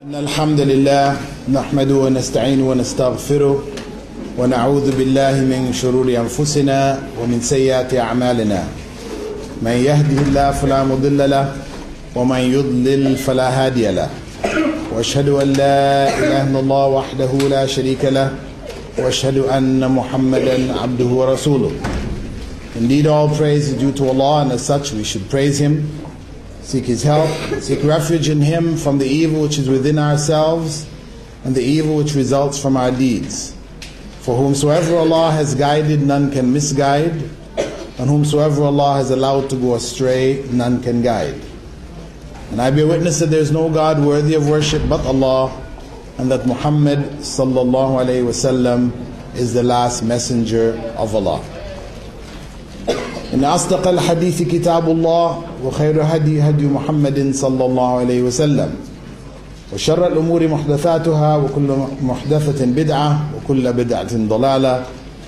إن الحمد لله نحمده ونستعينه ونستغفره ونعوذ بالله من شرور أنفسنا ومن سيئات أعمالنا من يهده الله فلا مضل له ومن يضلل فلا هادي له وأشهد أن لا إله إلا الله وحده لا شريك له وأشهد أن محمدا عبده ورسوله. Indeed, all praise is due to Allah, and as such we should praise Him, seek His help, seek refuge in Him from the evil which is within ourselves and the evil which results from our deeds. For whomsoever Allah has guided, none can misguide, and whomsoever Allah has allowed to go astray, none can guide. And I bear witness that there is no God worthy of worship but Allah, and that Muhammad sallallahu alayhi wasallam is the last messenger of Allah. إن أصدق الحديث كتاب الله وخير هدي هدي محمد صلى الله عليه وسلم وشر الأمور محدثاتها وكل محدثة بدعة وكل بدعة ضلالة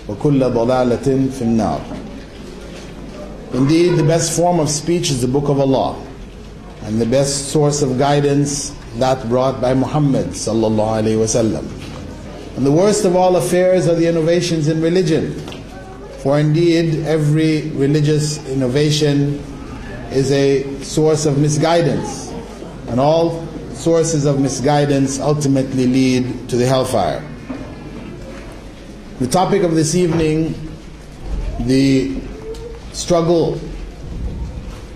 وكل ضلالة في النار. Indeed, the best form of speech is the Book of Allah, and the best source of guidance that brought by Muhammad sallallahu alaihi wasallam. And the worst of all affairs are the innovations in religion. For indeed, every religious innovation is a source of misguidance, and all sources of misguidance ultimately lead to the hellfire. The topic of this evening, the struggle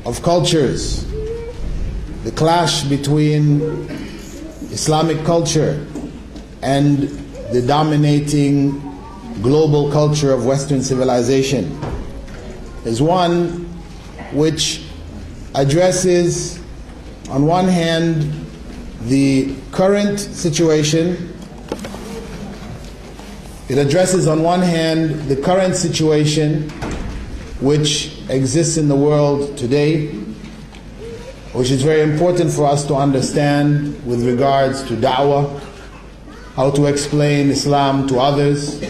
of cultures, the clash between Islamic culture and the dominating global culture of Western civilization, is one which addresses, on one hand, the current situation. It addresses, on one hand, the current situation which exists in the world today, which is very important for us to understand with regards to da'wah, how to explain Islam to others,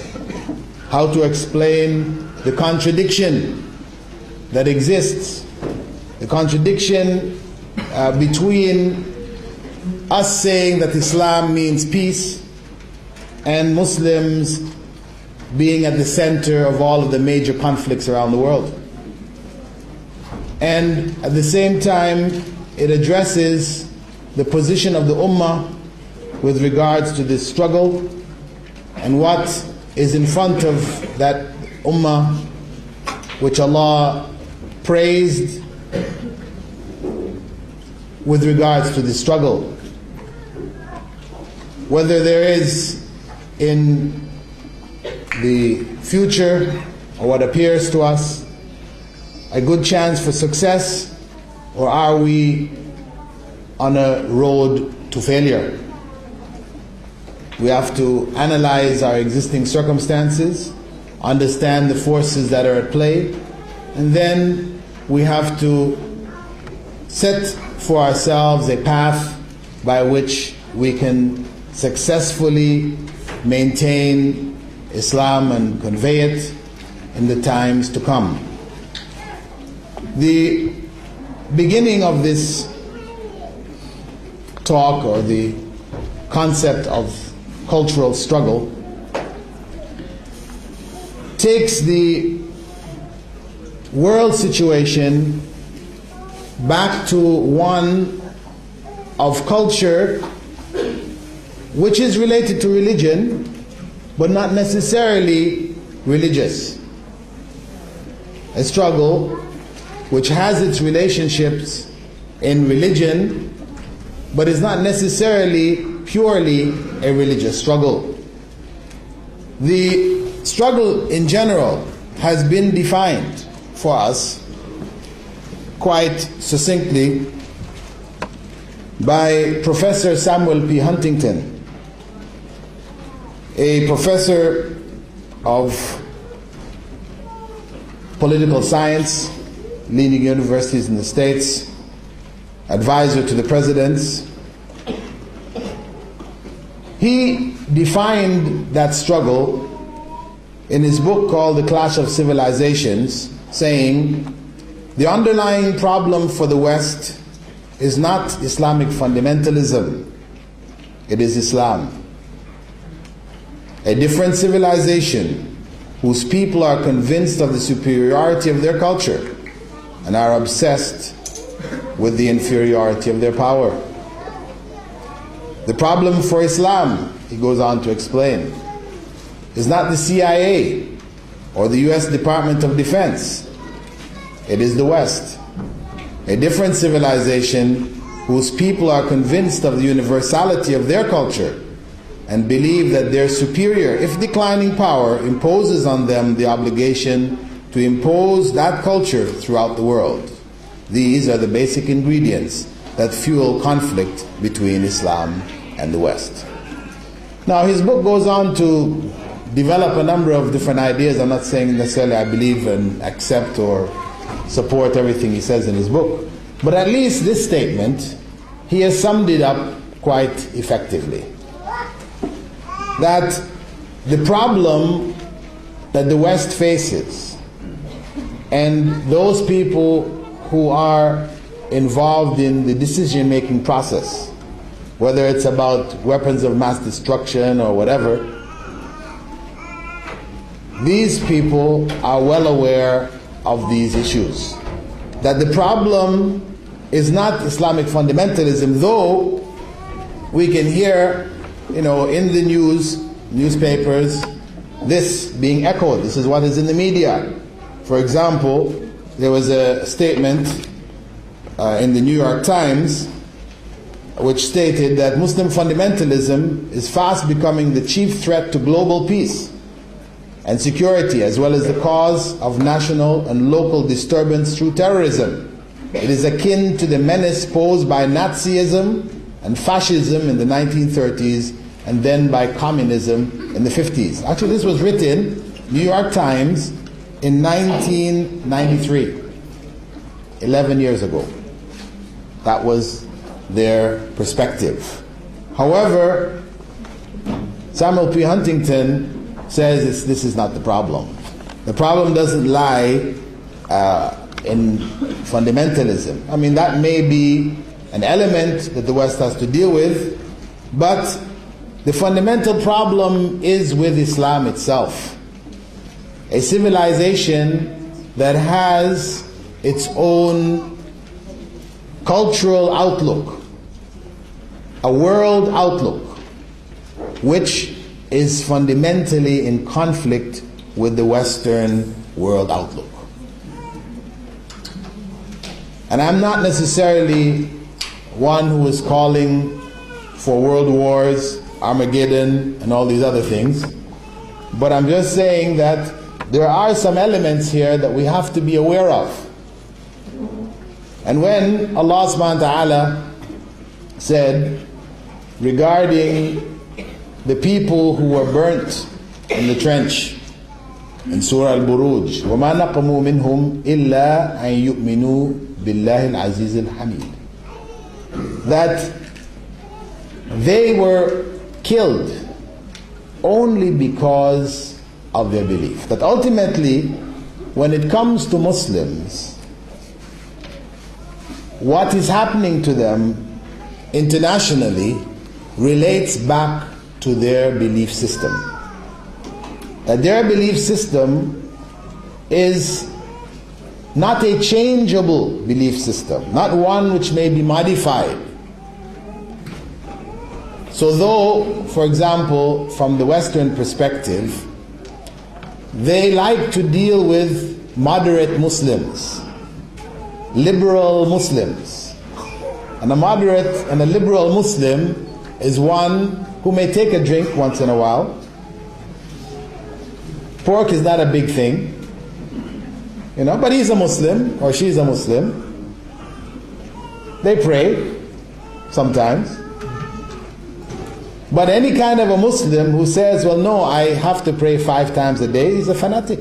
how to explain the contradiction that exists, the contradiction between us saying that Islam means peace and Muslims being at the center of all of the major conflicts around the world. And at the same time, it addresses the position of the Ummah with regards to this struggle and what is in front of that Ummah which Allah praised with regards to this struggle. Whether there is in the future, or what appears to us, a good chance for success, or are we on a road to failure? We have to analyze our existing circumstances, understand the forces that are at play, and then we have to set for ourselves a path by which we can successfully maintain Islam and convey it in the times to come. The beginning of this talk, or the concept of cultural struggle, takes the world situation back to one of culture which is related to religion, but not necessarily religious. A struggle which has its relationships in religion, but is not necessarily purely a religious struggle. The struggle in general has been defined for us quite succinctly by Professor Samuel P. Huntington, a professor of political science, leading universities in the States, advisor to the presidents. He defined that struggle in his book called The Clash of Civilizations, saying, the underlying problem for the West is not Islamic fundamentalism, It is Islam. A different civilization whose people are convinced of the superiority of their culture and are obsessed with the inferiority of their power. The problem for Islam, he goes on to explain, is not the CIA or the US Department of Defense. It is the West, a different civilization whose people are convinced of the universality of their culture and believe that their superior, if declining power, imposes on them the obligation to impose that culture throughout the world. These are the basic ingredients that fuel conflict between Islam and the West. Now, his book goes on to develop a number of different ideas. I'm not saying necessarily I believe and accept or support everything he says in his book, but at least this statement, he has summed it up quite effectively. That the problem that the West faces and those people who are involved in the decision-making process, whether it's about weapons of mass destruction or whatever, these people are well aware of these issues. That the problem is not Islamic fundamentalism, though we can hear, in the newspapers, this being echoed. This is what is in the media. For example, there was a statement in the New York Times which stated that Muslim fundamentalism is fast becoming the chief threat to global peace and security, as well as the cause of national and local disturbance through terrorism. It is akin to the menace posed by Nazism and fascism in the 1930s and then by communism in the 50s. Actually, this was written, New York Times, in 1993, 11 years ago. That was their perspective. However, Samuel P. Huntington says this is not the problem. The problem doesn't lie in fundamentalism. I mean, that may be an element that the West has to deal with, but the fundamental problem is with Islam itself. A civilization that has its own cultural outlook, a world outlook, which is fundamentally in conflict with the Western world outlook. And I'm not necessarily one who is calling for world wars, Armageddon, and all these other things, but I'm just saying that there are some elements here that we have to be aware of. And when Allah subhanahu wa ta'ala said regarding the people who were burnt in the trench in Surah Al-Buruj, وَمَا نَقَمُوا مِنْهُمْ إِلَّا أَن يُؤْمِنُوا بِاللَّهِ الْعَزِيزِ الْحَمِيدِ, that they were killed only because of their belief. That ultimately, when it comes to Muslims, what is happening to them internationally relates back to their belief system. That their belief system is not a changeable belief system, not one which may be modified. So though, for example, from the Western perspective, they like to deal with moderate Muslims, liberal Muslims. And a moderate and a liberal Muslim is one who may take a drink once in a while. Pork is not a big thing, but he's a Muslim or she's a Muslim. They pray sometimes. But any kind of a Muslim who says, well, no, I have to pray 5 times a day, he's a fanatic.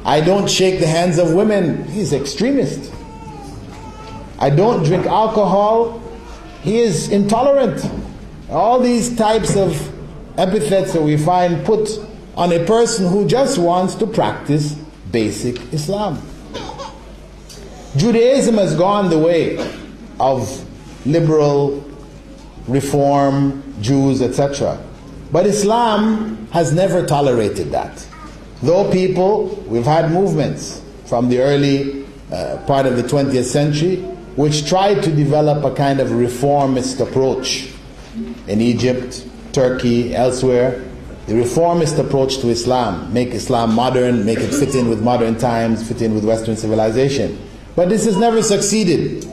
I don't shake the hands of women, he's extremist. I don't drink alcohol, he is intolerant. All these types of epithets that we find put on a person who just wants to practice basic Islam. Judaism has gone the way of liberal reform Jews, etc. But Islam has never tolerated that. Though we've had movements from the early part of the 20th century which tried to develop a kind of reformist approach in Egypt, Turkey, elsewhere. The reformist approach to Islam, make Islam modern, make it fit in with modern times, fit in with Western civilization. But this has never succeeded.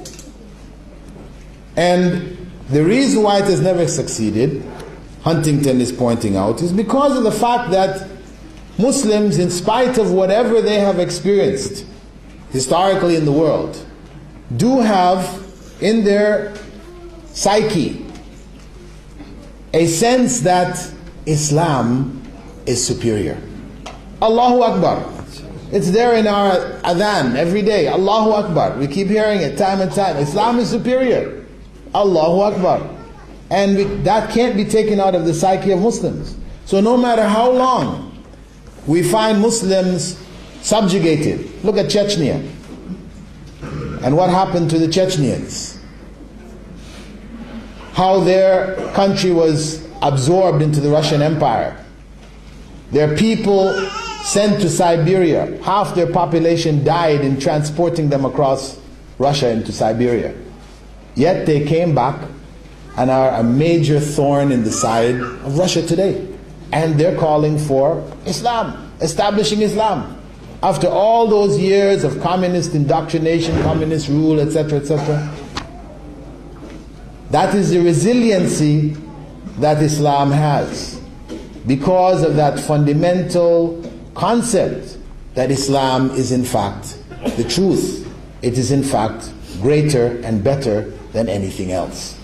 And the reason why it has never succeeded, Huntington is pointing out, is because of the fact that Muslims, in spite of whatever they have experienced historically in the world, do have in their psyche a sense that Islam is superior. Allahu Akbar. It's there in our adhan every day. Allahu Akbar. We keep hearing it time and time. Islam is superior. Allahu Akbar. And that can't be taken out of the psyche of Muslims. So no matter how long we find Muslims subjugated. Look at Chechnya. And what happened to the Chechens? How their country was absorbed into the Russian Empire. Their people sent to Siberia. Half their population died in transporting them across Russia into Siberia. Yet they came back and are a major thorn in the side of Russia today. And they're calling for Islam, establishing Islam. After all those years of communist indoctrination, communist rule, etc., etc. That is the resiliency that Islam has, because of that fundamental concept that Islam is in fact the truth. It is in fact greater and better than anything else.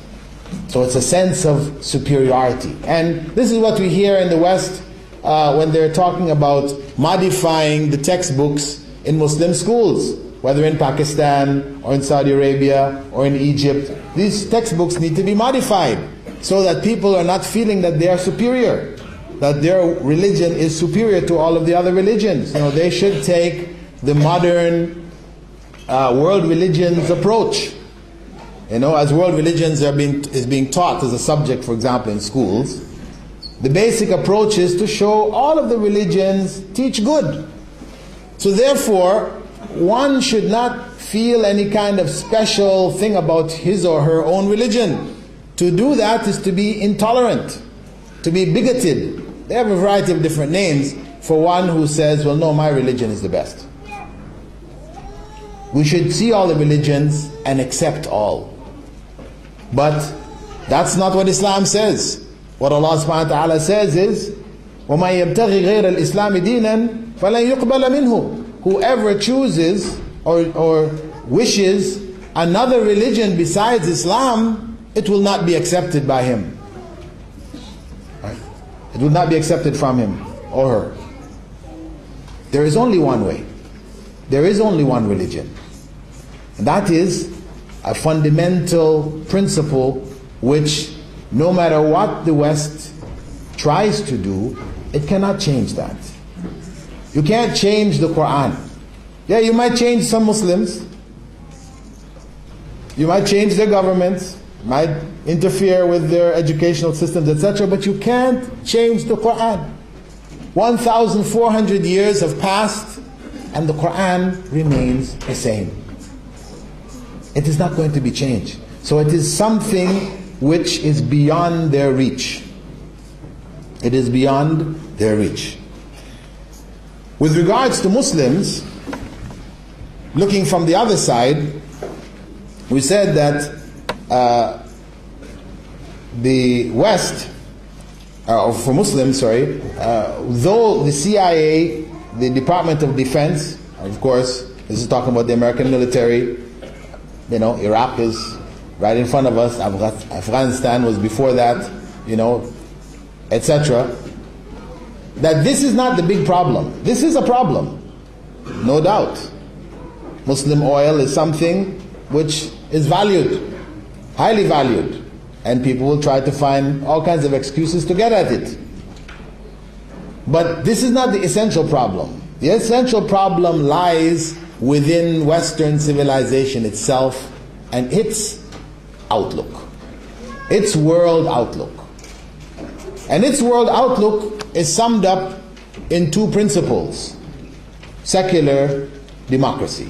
So it's a sense of superiority. And this is what we hear in the West when they're talking about modifying the textbooks in Muslim schools, whether in Pakistan or in Saudi Arabia or in Egypt. These textbooks need to be modified so that people are not feeling that they are superior, that their religion is superior to all of the other religions. You know, they should take the modern world religions approach. You know, as world religions is being taught as a subject, for example, in schools, the basic approach is to show all of the religions teach good. So therefore, one should not feel any kind of special thing about his or her own religion. To do that is to be intolerant, to be bigoted. They have a variety of different names for one who says, well, no, my religion is the best. We should see all the religions and accept all. But that's not what Islam says. What Allah subhanahu wa ta'ala says is, وَمَنْ يَبْتَغِي غَيْرَ الْإِسْلَامِ دِينًا فَلَنْ يُقْبَلَ مِنْهُ. Whoever chooses or wishes another religion besides Islam, it will not be accepted by him. Right? It will not be accepted from him or her. There is only one way. There is only one religion. And that is a fundamental principle which, no matter what the West tries to do, it cannot change that. You can't change the Quran. Yeah, you might change some Muslims. You might change their governments, might interfere with their educational systems, etc., but you can't change the Quran. 1,400 years have passed and the Quran remains the same. It is not going to be changed. So it is something which is beyond their reach. It is beyond their reach. With regards to Muslims, looking from the other side, we said that the West, for Muslims, though the CIA, the Department of Defense, of course, this is talking about the American military, you know, Iraq is right in front of us, Afghanistan was before that, you know, etc. That this is not the big problem. This is a problem, no doubt. Muslim oil is something which is valued, highly valued, and people will try to find all kinds of excuses to get at it. But this is not the essential problem. The essential problem lies within Western civilization itself and its outlook. its world outlook. And its world outlook is summed up in two principles: secular democracy.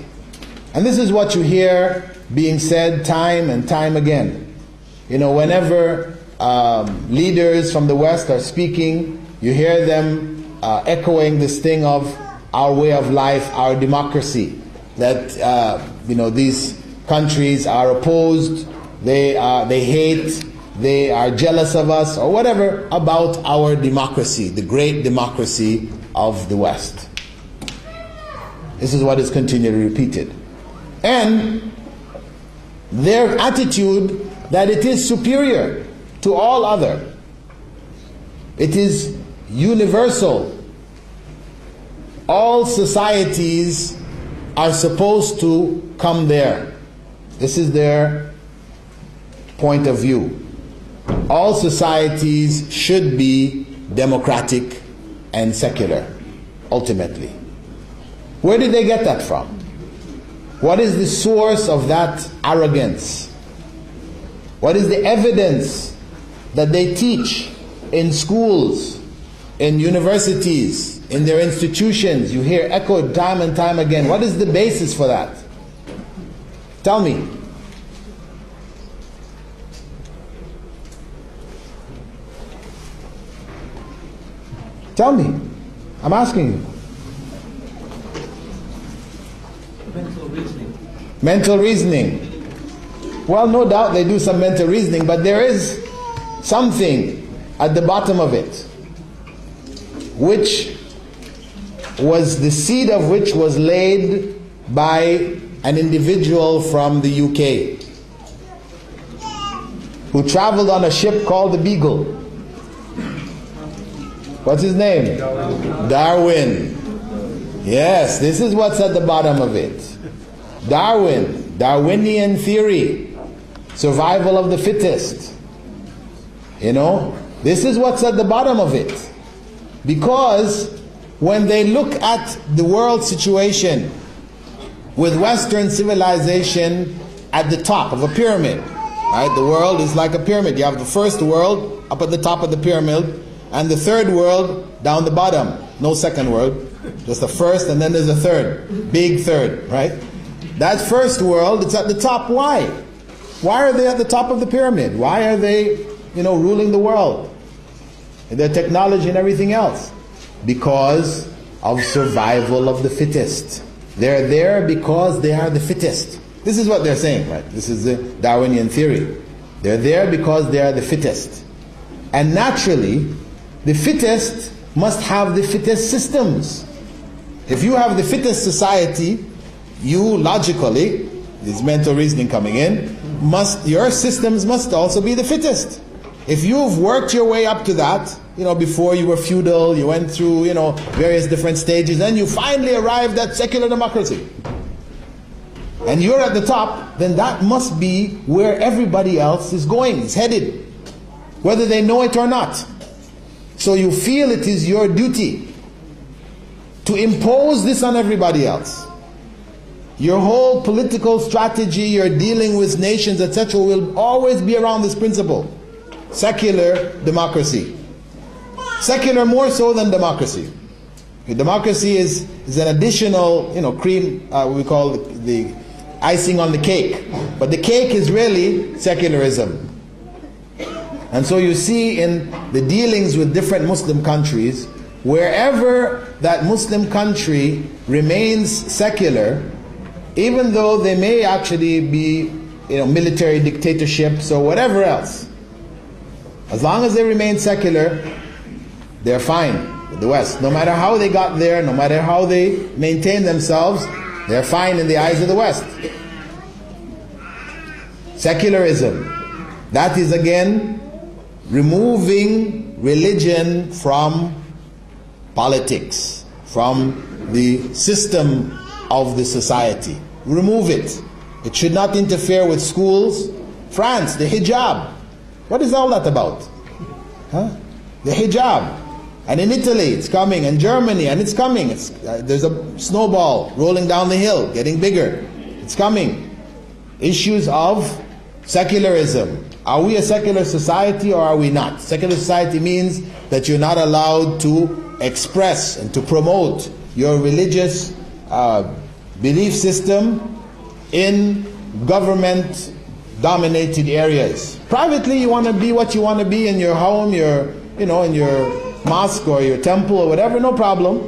And this is what you hear being said time and time again. You know, whenever leaders from the West are speaking, you hear them echoing this thing of our way of life, our democracy, that these countries are opposed, they hate, they are jealous of us, or whatever about our democracy, the great democracy of the West. This is what is continually repeated. And their attitude that it is superior to all other. It is universal. All societies are supposed to come there. This is their point of view. All societies should be democratic and secular, ultimately. Where did they get that from? What is the source of that arrogance? What is the evidence that they teach in schools, in universities, in their institutions? You hear echoed time and time again. What is the basis for that? Tell me. Tell me. I'm asking you. Mental reasoning. Mental reasoning. Well, no doubt they do some mental reasoning, but there is something at the bottom of it, which was the seed of which was laid by an individual from the UK who traveled on a ship called the Beagle. What's his name? Darwin. Yes, this is what's at the bottom of it. Darwinian theory. Survival of the fittest. You know, this is what's at the bottom of it. Because when they look at the world situation with Western civilization at the top of a pyramid, right? The world is like a pyramid. You have the first world up at the top of the pyramid, and the third world down the bottom. No second world, just the first, and then there's a third, big third, right? That first world, it's at the top. Why? Why are they at the top of the pyramid? Why are they, ruling the world? Their technology and everything else. Because of survival of the fittest. They're there because they are the fittest. This is what they're saying, right? This is the Darwinian theory. They're there because they are the fittest. And naturally, the fittest must have the fittest systems. If you have the fittest society, you logically, this mental reasoning coming in, your systems must also be the fittest. If you've worked your way up to that, before you were feudal, you went through, various different stages, then you finally arrived at secular democracy, and you're at the top, then that must be where everybody else is going, is headed, whether they know it or not. So you feel it is your duty to impose this on everybody else. Your whole political strategy, your dealing with nations, etc., will always be around this principle. Secular democracy. Secular more so than democracy. Democracy is an additional, cream, we call the icing on the cake. But the cake is really secularism. And so you see in the dealings with different Muslim countries, wherever that Muslim country remains secular, even though they may actually be, military dictatorships or whatever else, as long as they remain secular, they're fine with the West. No matter how they got there, no matter how they maintain themselves, they're fine in the eyes of the West. Secularism. That is again removing religion from politics, from the system of the society. Remove it. It should not interfere with schools. France, the hijab. What is all that about? Huh? The hijab. And in Italy, it's coming, and Germany, and it's coming. There's a snowball rolling down the hill, getting bigger. It's coming. Issues of Secularism. Are we a secular society or are we not? Secular society means that you're not allowed to express and to promote your religious belief system in government-dominated areas. Privately, you want to be what you want to be in your home, in your mosque or your temple or whatever, no problem.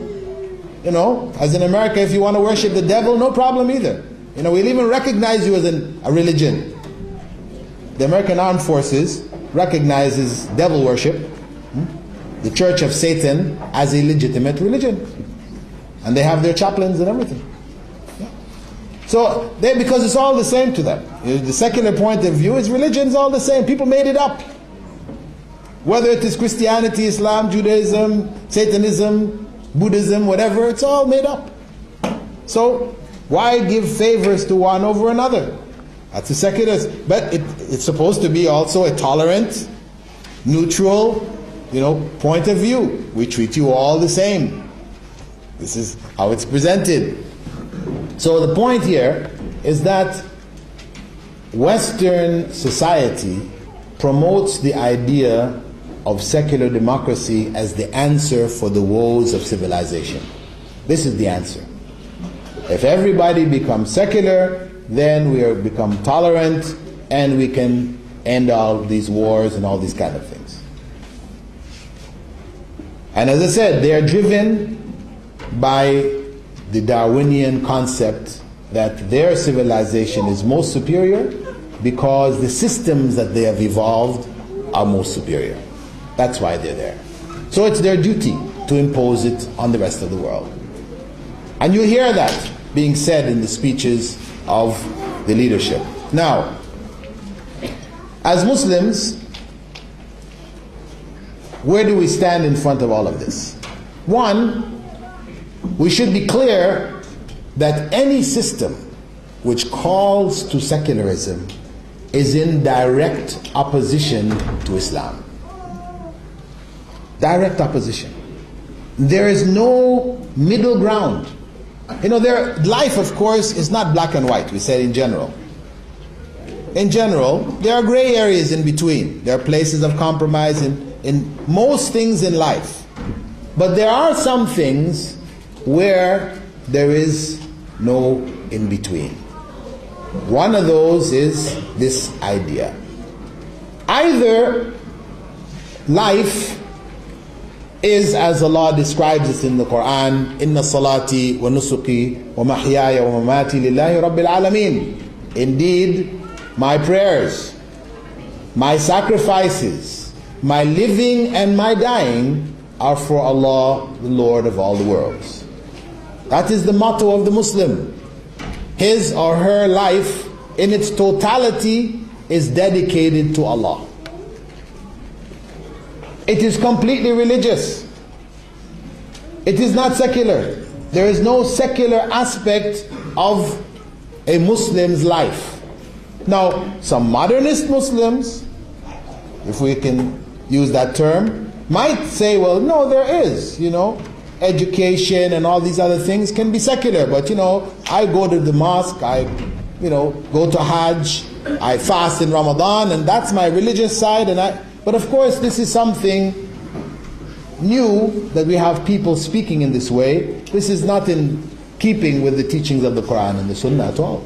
As in America, if you want to worship the devil, no problem either. We'll even recognize you as a religion. The American Armed Forces recognizes devil worship, the Church of Satan, as a legitimate religion. And they have their chaplains and everything. So, because it's all the same to them. The secular point of view is religion's all the same. People made it up. Whether it is Christianity, Islam, Judaism, Satanism, Buddhism, whatever, it's all made up. So, why give favors to one over another? That's a secular, but it's supposed to be also a tolerant, neutral, point of view. We treat you all the same. This is how it's presented. So the point here is that Western society promotes the idea of secular democracy as the answer for the woes of civilization. This is the answer. If everybody becomes secular, then we become tolerant and we can end all these wars and all these kind of things. And as I said, they are driven by the Darwinian concept that their civilization is most superior because the systems that they have evolved are most superior. That's why they're there. So it's their duty to impose it on the rest of the world. And you hear that being said in the speeches of the leadership. Now, as Muslims, where do we stand in front of all of this? One, we should be clear that any system which calls to secularism is in direct opposition to Islam. Direct opposition. There is no middle ground. Life, of course, is not black and white, we said in general. In general, there are gray areas in between. There are places of compromise in most things in life. But there are some things where there is no in between. One of those is this idea. Either life is as Allah describes it in the Quran, Inna salati wa nusuki wa mahyaya wa mamati lillahi rabbil alameen. Indeed, my prayers, my sacrifices, my living and my dying are for Allah, the Lord of all the worlds. That is the motto of the Muslim. His or her life in its totality is dedicated to Allah. It is completely religious. It is not secular. There is no secular aspect of a Muslim's life. Now, some modernist Muslims, if we can use that term, might say, well, no, there is, education and all these other things can be secular. But, I go to the mosque, I, go to Hajj, I fast in Ramadan, and that's my religious side. But of course, this is something new that we have people speaking in this way. This is not in keeping with the teachings of the Quran and the Sunnah at all.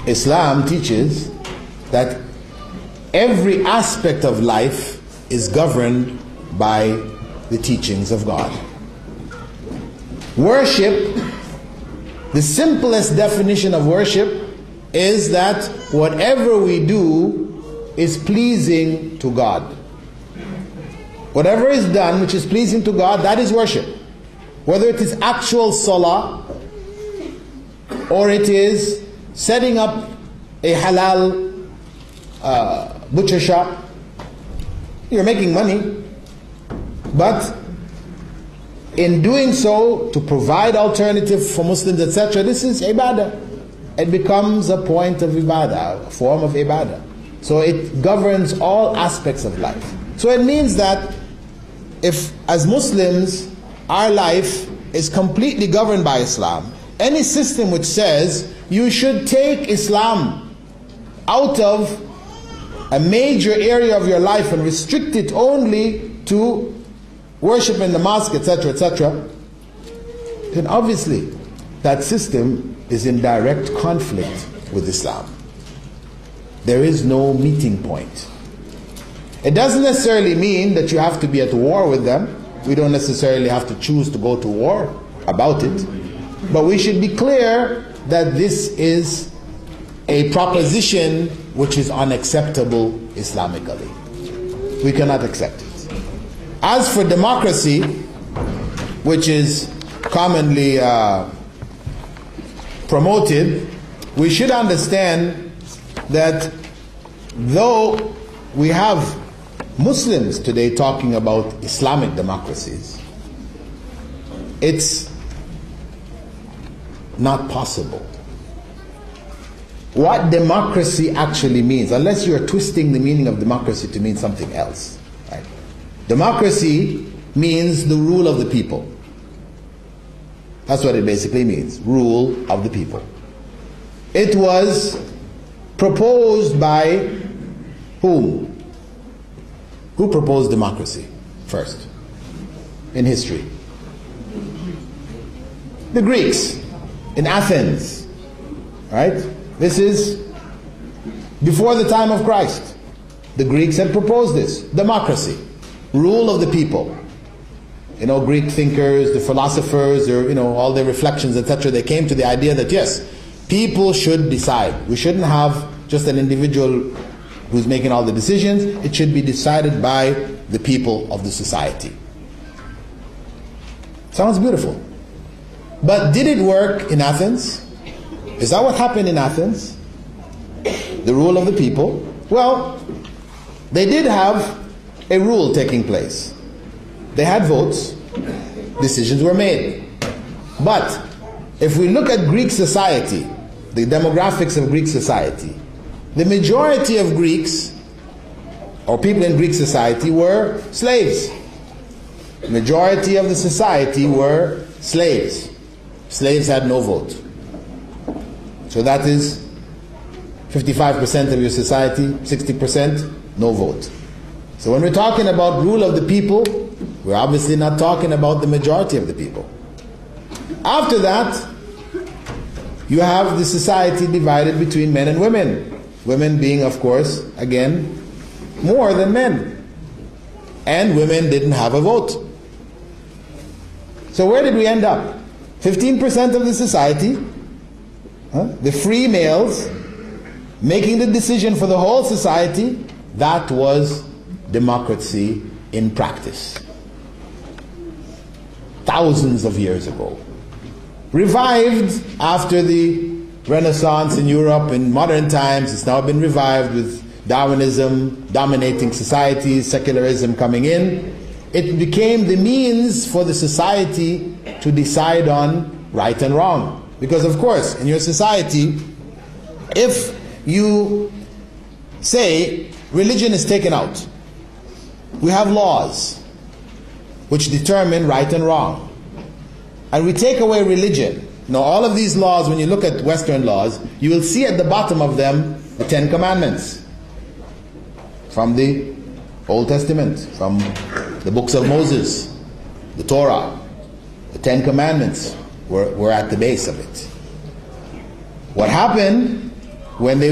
Islam teaches that every aspect of life is governed by the teachings of God. Worship, the simplest definition of worship is that whatever we do is pleasing to God. Whatever is done which is pleasing to God, that is worship. Whether it is actual salah or it is setting up a halal butcher shop. You're making money, but in doing so, to provide alternative for Muslims, etc., this is ibadah. It becomes a point of ibadah, a form of ibadah. So it governs all aspects of life. So it means that if, as Muslims, our life is completely governed by Islam, any system which says you should take Islam out of a major area of your life and restrict it only to worship in the mosque, etc., etc., then obviously that system is in direct conflict with Islam. There is no meeting point. It doesn't necessarily mean that you have to be at war with them. We don't necessarily have to choose to go to war about it. But we should be clear that this is a proposition which is unacceptable Islamically. We cannot accept it. As for democracy, which is commonly promoted, we should understand that though we have Muslims today talking about Islamic democracies, it's not possible. What democracy actually means, unless you're twisting the meaning of democracy to mean something else, right? Democracy means the rule of the people. That's what it basically means, rule of the people. It was proposed by whom? Who proposed democracy first in history? The Greeks in Athens, right? This is before the time of Christ. The Greeks had proposed this, democracy, rule of the people. You know, Greek thinkers, the philosophers, or all their reflections, etc., they came to the idea that yes, people should decide. We shouldn't have just an individual who's making all the decisions. It should be decided by the people of the society. Sounds beautiful. But did it work in Athens? Is that what happened in Athens? The rule of the people? Well, they did have a rule taking place. They had votes. Decisions were made. But if we look at Greek society, the demographics of Greek society, the majority of Greeks, or people in Greek society, were slaves. The majority of the society were slaves. Slaves had no vote. So that is 55% of your society, 60%, no vote. So when we're talking about rule of the people, we're obviously not talking about the majority of the people. After that, you have the society divided between men and women. Women being, of course, again, more than men. And women didn't have a vote. So where did we end up? 15% of the society, the free males, making the decision for the whole society. That was democracy in practice. Thousands of years ago. Revived after the Renaissance in Europe in modern times. It's now been revived with Darwinism dominating societies, secularism coming in. It became the means for the society to decide on right and wrong. Because of course, in your society, if you say religion is taken out, we have laws which determine right and wrong. And we take away religion. Now all of these laws, when you look at Western laws, you will see at the bottom of them the 10 Commandments from the Old Testament, from the books of Moses, the Torah. The 10 Commandments were at the base of it. What happened when they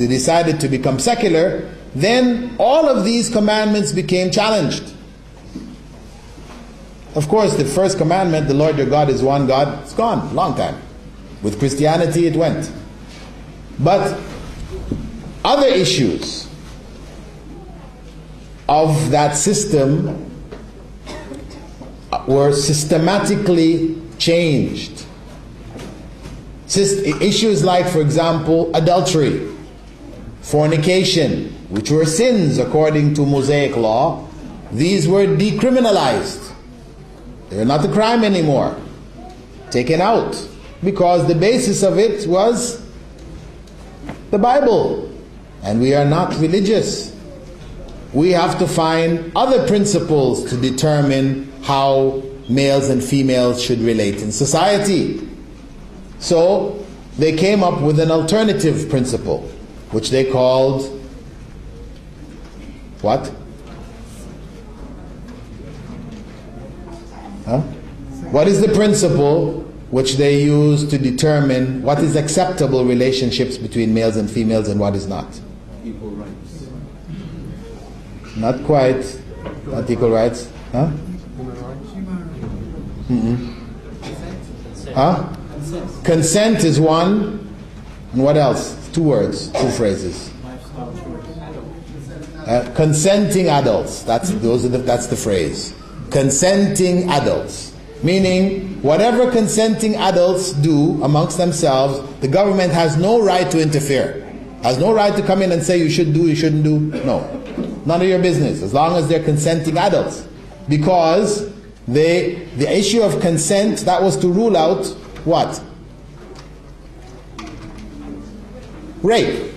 decided to become secular, then all of these commandments became challenged. Of course, the first commandment, the Lord your God is one God, it's gone, long time. With Christianity it went. But other issues of that system were systematically changed. Issues like, for example, adultery, fornication, which were sins according to Mosaic law, these were decriminalized. They were not a crime anymore. Taken out. Because the basis of it was the Bible. And we are not religious. We have to find other principles to determine how males and females should relate in society. So they came up with an alternative principle. which they called what? Huh? What is the principle which they use to determine what is acceptable relationships between males and females and what is not? Equal rights. Not quite. Not equal rights. Huh? Huh? Consent is one. And what else? Two words, two phrases. Consenting adults. That's the phrase. Consenting adults. Meaning, whatever consenting adults do amongst themselves, the government has no right to interfere. Has no right to come in and say you should do, you shouldn't do. No. None of your business, as long as they're consenting adults. Because the issue of consent, that was to rule out what? Rape.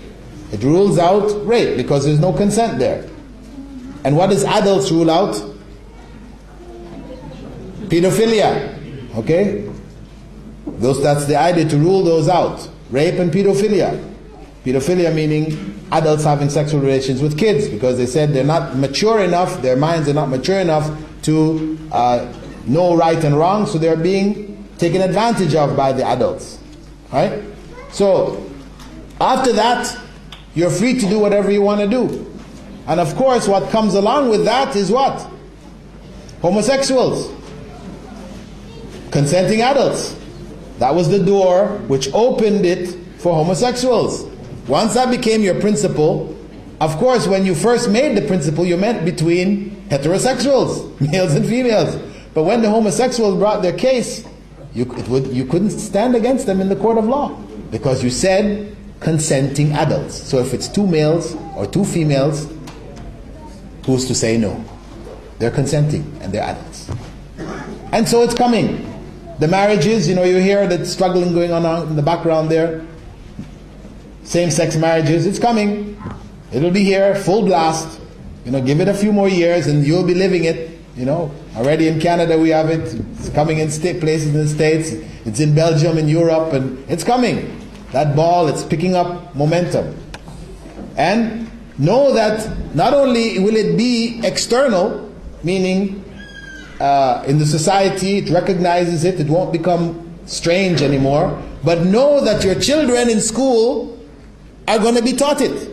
It rules out rape because there's no consent there. And what does adults rule out? Pedophilia. Okay? That's the idea, to rule those out. Rape and pedophilia. Pedophilia meaning adults having sexual relations with kids, because they said they're not mature enough, their minds are not mature enough to know right and wrong, so they're being taken advantage of by the adults. Right? So, after that, you're free to do whatever you want to do. And of course, what comes along with that is what? Homosexuals. Consenting adults. That was the door which opened it for homosexuals. Once that became your principle, of course, when you first made the principle, you meant between heterosexuals, males and females. But when the homosexuals brought their case, you couldn't stand against them in the court of law, because you said consenting adults. So if it's two males or two females, who's to say no? They're consenting and they're adults. And so it's coming. The marriages, you hear that struggling going on in the background there. Same-sex marriages, it's coming. It'll be here, full blast. Give it a few more years and you'll be living it. Already in Canada we have it. It's coming in places in the States. It's in Belgium, in Europe, and it's coming. That ball, it's picking up momentum. And know that not only will it be external, meaning in the society it recognizes it won't become strange anymore, but know that your children in school are going to be taught it.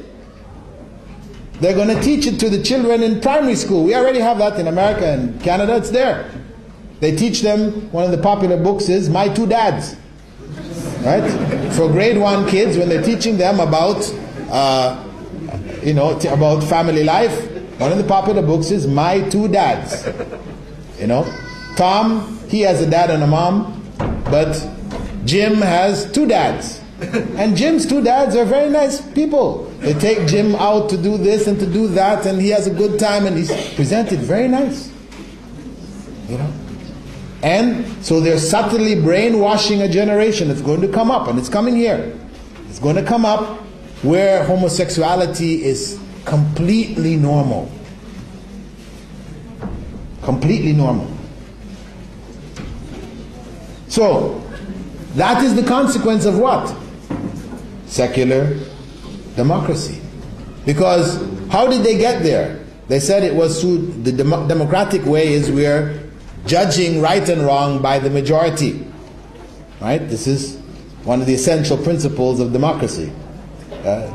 They're going to teach it to the children in primary school. We already have that in America and Canada, it's there. They teach them, one of the popular books is My Two Dads. Right? For grade 1 kids, when they're teaching them about about family life, one of the popular books is My Two Dads. Tom, he has a dad and a mom, but Jim has two dads. And Jim's two dads are very nice people. They take Jim out to do this and to do that, and he has a good time, and he's presented very nice. And so they're subtly brainwashing a generation. It's going to come up, and it's coming here. It's going to come up where homosexuality is completely normal. Completely normal. So, that is the consequence of what? Secular democracy. Because how did they get there? They said it was through the democratic way, is we're judging right and wrong by the majority. Right? This is one of the essential principles of democracy.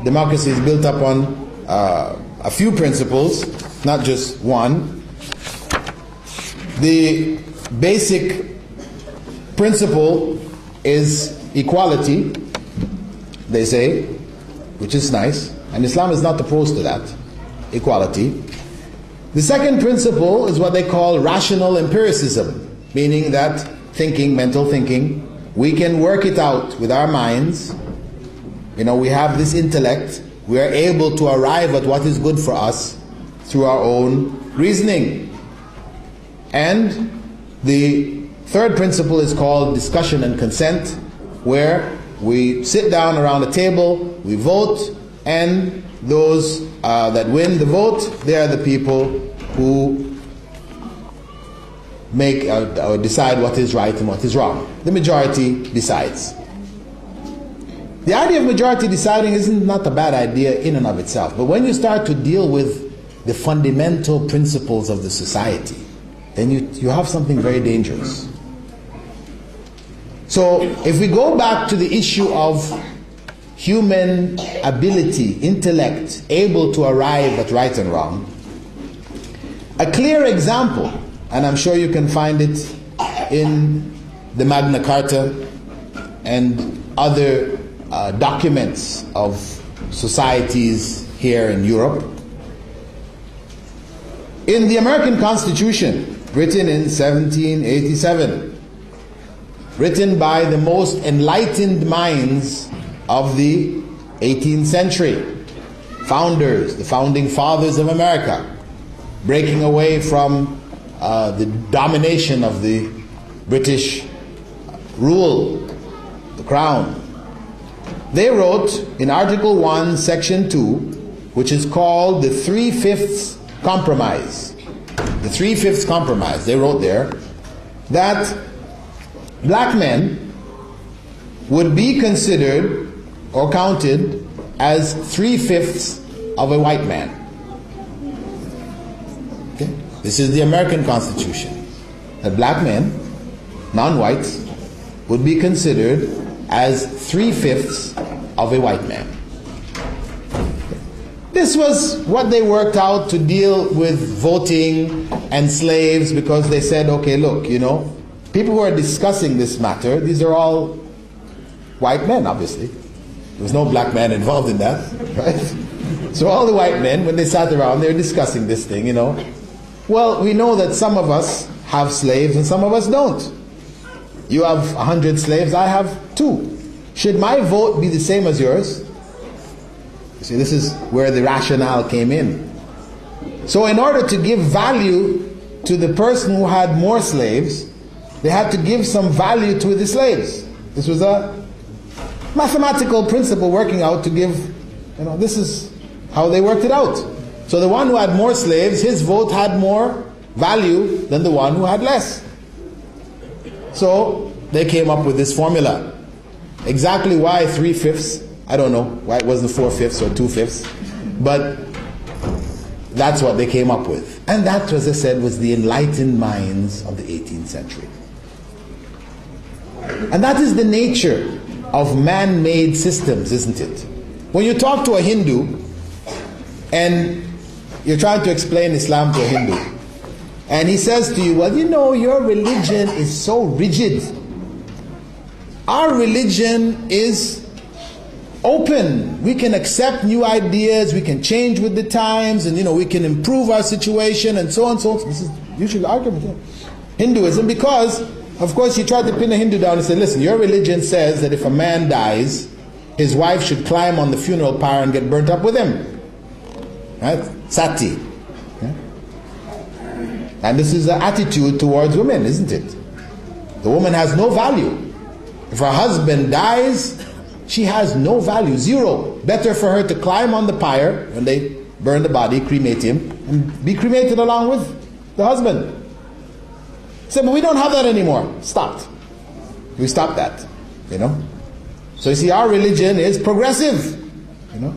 Democracy is built upon a few principles, not just one. The basic principle is equality, they say, which is nice, and Islam is not opposed to that, equality. The second principle is what they call rational empiricism, meaning that thinking, mental thinking, we can work it out with our minds. We have this intellect, we are able to arrive at what is good for us through our own reasoning. And the third principle is called discussion and consent, where we sit down around a table, we vote, and those that win the vote, they are the people who make or decide what is right and what is wrong. The majority decides. The idea of majority deciding isn't not a bad idea in and of itself, but when you start to deal with the fundamental principles of the society, then you have something very dangerous. So if we go back to the issue of human ability, intellect, able to arrive at right and wrong, a clear example, and I'm sure you can find it in the Magna Carta and other documents of societies here in Europe. In the American Constitution, written in 1787, written by the most enlightened minds of the 18th century, founders, the founding fathers of America, breaking away from the domination of the British rule, the Crown. They wrote in Article 1, Section 2, which is called the 3/5 Compromise. The 3/5 Compromise, they wrote there that black men would be considered or counted as 3/5 of a white man. Okay? This is the American Constitution. That black men, non-whites, would be considered as 3/5 of a white man. This was what they worked out to deal with voting and slaves, because they said, okay, look, you know, people who are discussing this matter, these are all white men, obviously. There was no black man involved in that, right? So all the white men, when they sat around, they were discussing this thing, you know. Well, we know that some of us have slaves and some of us don't. You have 100 slaves, I have 2. Should my vote be the same as yours? You see, this is where the rationale came in. So in order to give value to the person who had more slaves, they had to give some value to the slaves. This was a mathematical principle working out to give, you know, this is how they worked it out. So the one who had more slaves, his vote had more value than the one who had less. So they came up with this formula. Exactly why 3/5, I don't know why it wasn't 4/5 or 2/5, but that's what they came up with. And that, as I said, was the enlightened minds of the 18th century. And that is the nature of man-made systems, isn't it? When you talk to a Hindu and you're trying to explain Islam to a Hindu, and he says to you, well, you know, your religion is so rigid. Our religion is open. We can accept new ideas, we can change with the times, and, you know, we can improve our situation, and so on and so on. This is usually the argument, yeah. Hinduism, because, of course, you try to pin a Hindu down and say, listen, your religion says that if a man dies, his wife should climb on the funeral pyre and get burnt up with him. Right? Sati. Yeah? And this is the attitude towards women, isn't it? The woman has no value. If her husband dies, she has no value, zero. Better for her to climb on the pyre when they burn the body, cremate him, and be cremated along with the husband. Say, but we don't have that anymore. Stopped. We stopped that, you know. So you see, our religion is progressive, you know.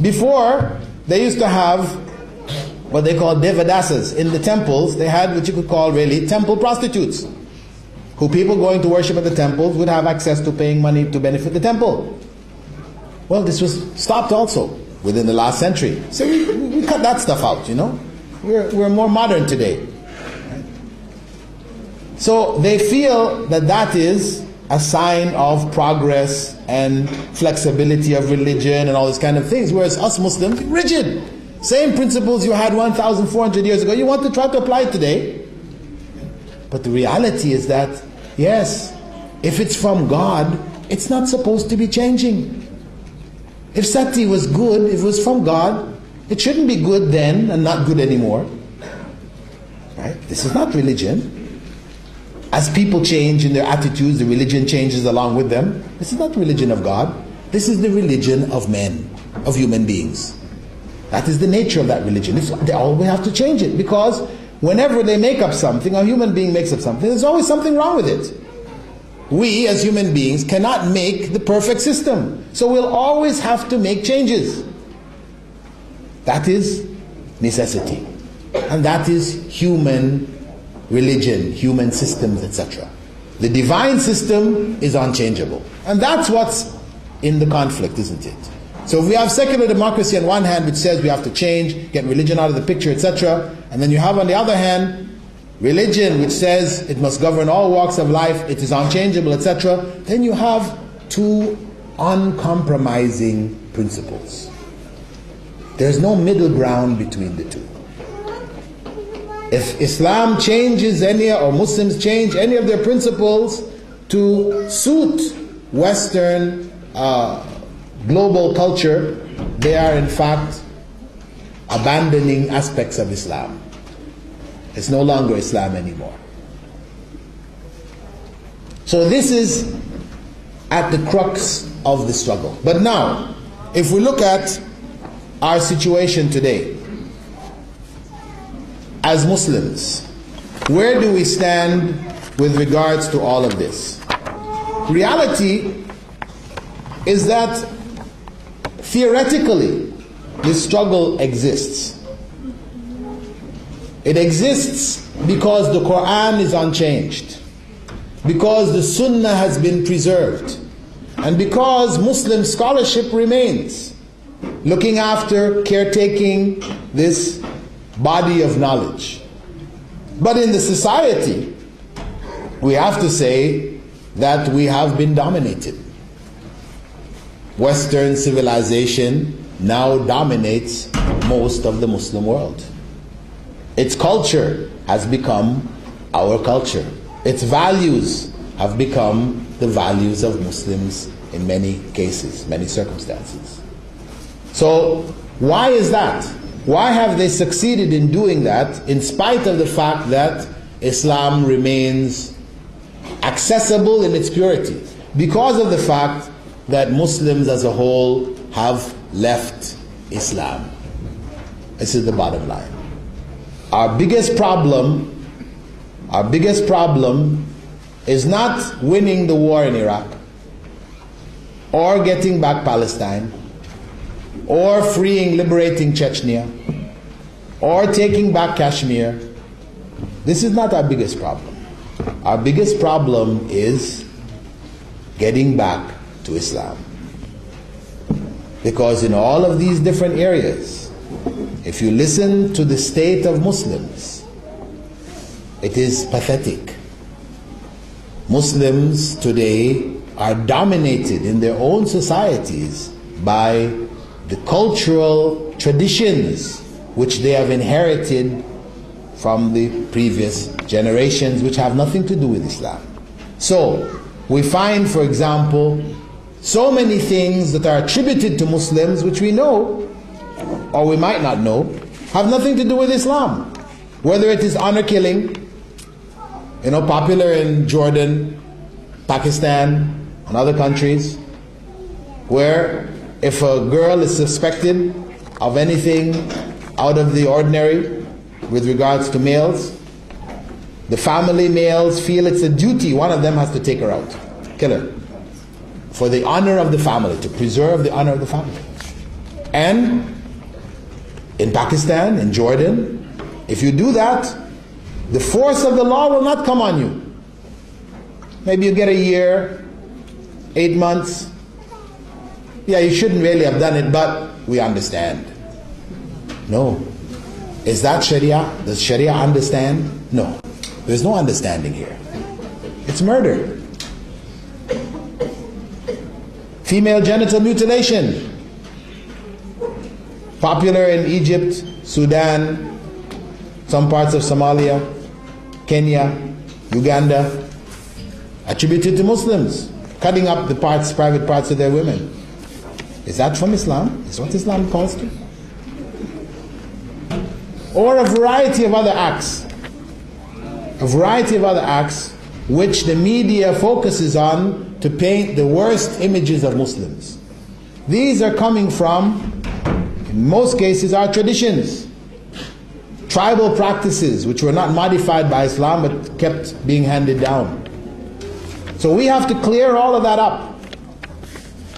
Before, they used to have what they call devadasas. In the temples, they had what you could call really temple prostitutes, who people going to worship at the temples would have access to paying money to benefit the temple. Well, this was stopped also within the last century. So we cut that stuff out, you know. We're more modern today. Right? So they feel that that is a sign of progress and flexibility of religion and all these kind of things, whereas us Muslims, rigid. Same principles you had 1,400 years ago, you want to try to apply it today. But the reality is that, yes, if it's from God, it's not supposed to be changing. If sati was good, if it was from God, it shouldn't be good then and not good anymore. Right? This is not religion. As people change in their attitudes, the religion changes along with them. This is not the religion of God. This is the religion of men, of human beings. That is the nature of that religion. They always have to change it, because whenever they make up something, a human being makes up something, there's always something wrong with it. we as human beings cannot make the perfect system. So we'll always have to make changes. That is necessity. And that is human religion, human systems, etc. The divine system is unchangeable. And that's what's in the conflict, isn't it? So if we have secular democracy on one hand, which says we have to change, get religion out of the picture, etc., and then you have on the other hand religion, which says it must govern all walks of life, it is unchangeable, etc., then you have two uncompromising principles. There's no middle ground between the two. If Islam changes any, or Muslims change any of their principles to suit Western global culture, they are in fact abandoning aspects of Islam. It's no longer Islam anymore. So this is at the crux of the struggle. But now, if we look at our situation today, as Muslims, where do we stand with regards to all of this? Reality is that theoretically this struggle exists. It exists because the Quran is unchanged, because the Sunnah has been preserved, and because Muslim scholarship remains, looking after, caretaking this body of knowledge. But in the society, we have to say that we have been dominated. Western civilization now dominates most of the Muslim world. Its culture has become our culture. Its values have become the values of Muslims in many cases, many circumstances. So why is that? Why have they succeeded in doing that in spite of the fact that Islam remains accessible in its purity? Because of the fact that Muslims as a whole have left Islam. This is the bottom line. Our biggest problem is not winning the war in Iraq, or getting back Palestine, or freeing, liberating Chechnya, or taking back Kashmir. This is not our biggest problem. Our biggest problem is getting back to Islam. Because in all of these different areas, if you listen to the state of Muslims, it is pathetic. Muslims today are dominated in their own societies by the cultural traditions which they have inherited from the previous generations, which have nothing to do with Islam. So we find, for example, so many things that are attributed to Muslims which we know, or we might not know, have nothing to do with Islam. Whether it is honor killing, popular in Jordan, Pakistan, and other countries, where if a girl is suspected of anything out of the ordinary with regards to males, the family males feel it's a duty, one of them has to take her out, kill her, for the honor of the family, to preserve the honor of the family. And in Pakistan, in Jordan, if you do that, the force of the law will not come on you. Maybe you get a year, 8 months. Yeah, you shouldn't really have done it, but we understand. No. Is that Sharia? Does Sharia understand? No. There's no understanding here. It's murder. Female genital mutilation. Popular in Egypt, Sudan, some parts of Somalia, Kenya, Uganda, attributed to Muslims, cutting up the private parts of their women. Is that from Islam? Is what Islam calls to? Or a variety of other acts. A variety of other acts which the media focuses on to paint the worst images of Muslims. These are coming from, in most cases, our traditions. Tribal practices which were not modified by Islam but kept being handed down. So we have to clear all of that up.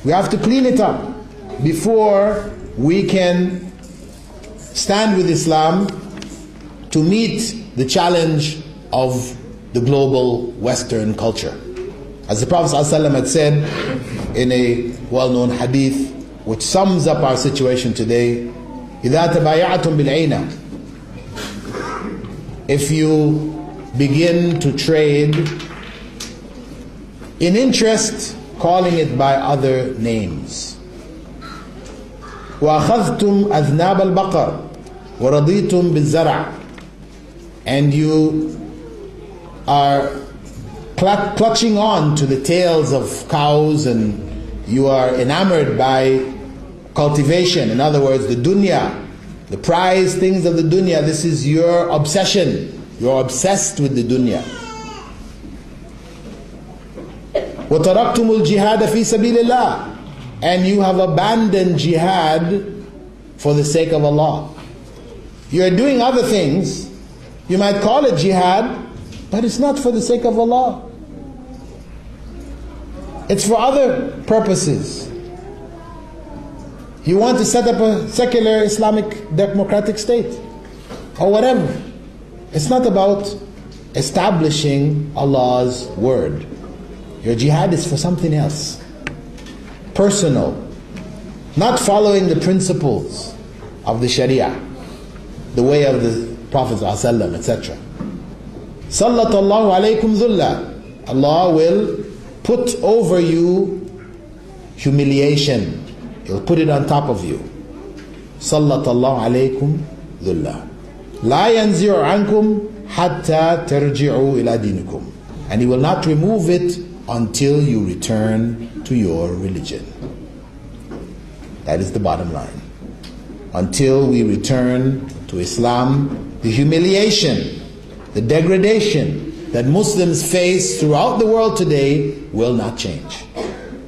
We have to clean it up before we can stand with Islam to meet the challenge of the global Western culture. As the Prophet ﷺ had said in a well-known hadith, which sums up our situation today, إِذَا تَبَايَعْتُمْ بِالْعَيْنَةِ, if you begin to trade in interest, calling it by other names, وَأَخَذْتُمْ أَذْنَابَ الْبَقَرِ وَرَضِيتُمْ بِالزَّرْعِ, and you are clutching on to the tails of cows and you are enamored by cultivation. In other words, the dunya, the prized things of the dunya, this is your obsession. You're obsessed with the dunya. وَتَرَكْتُمُ الْجِهَادَ فِي سَبِيلِ اللَّهِ, and you have abandoned jihad for the sake of Allah. You're doing other things. You might call it jihad, but it's not for the sake of Allah. It's for other purposes. You want to set up a secular Islamic democratic state or whatever. It's not about establishing Allah's word. Your jihad is for something else, personal, not following the principles of the Sharia, the way of the Prophet ﷺ, etc. Sallallahu alaykum dhulla. Allah will put over you humiliation. He'll put it on top of you. Sallallahu alaykum dhulla. La yanzi'u ankum hatta tarji'u ila dinikum. And He will not remove it until you return to your religion. That is the bottom line. Until we return to Islam, the humiliation, the degradation that Muslims face throughout the world today will not change.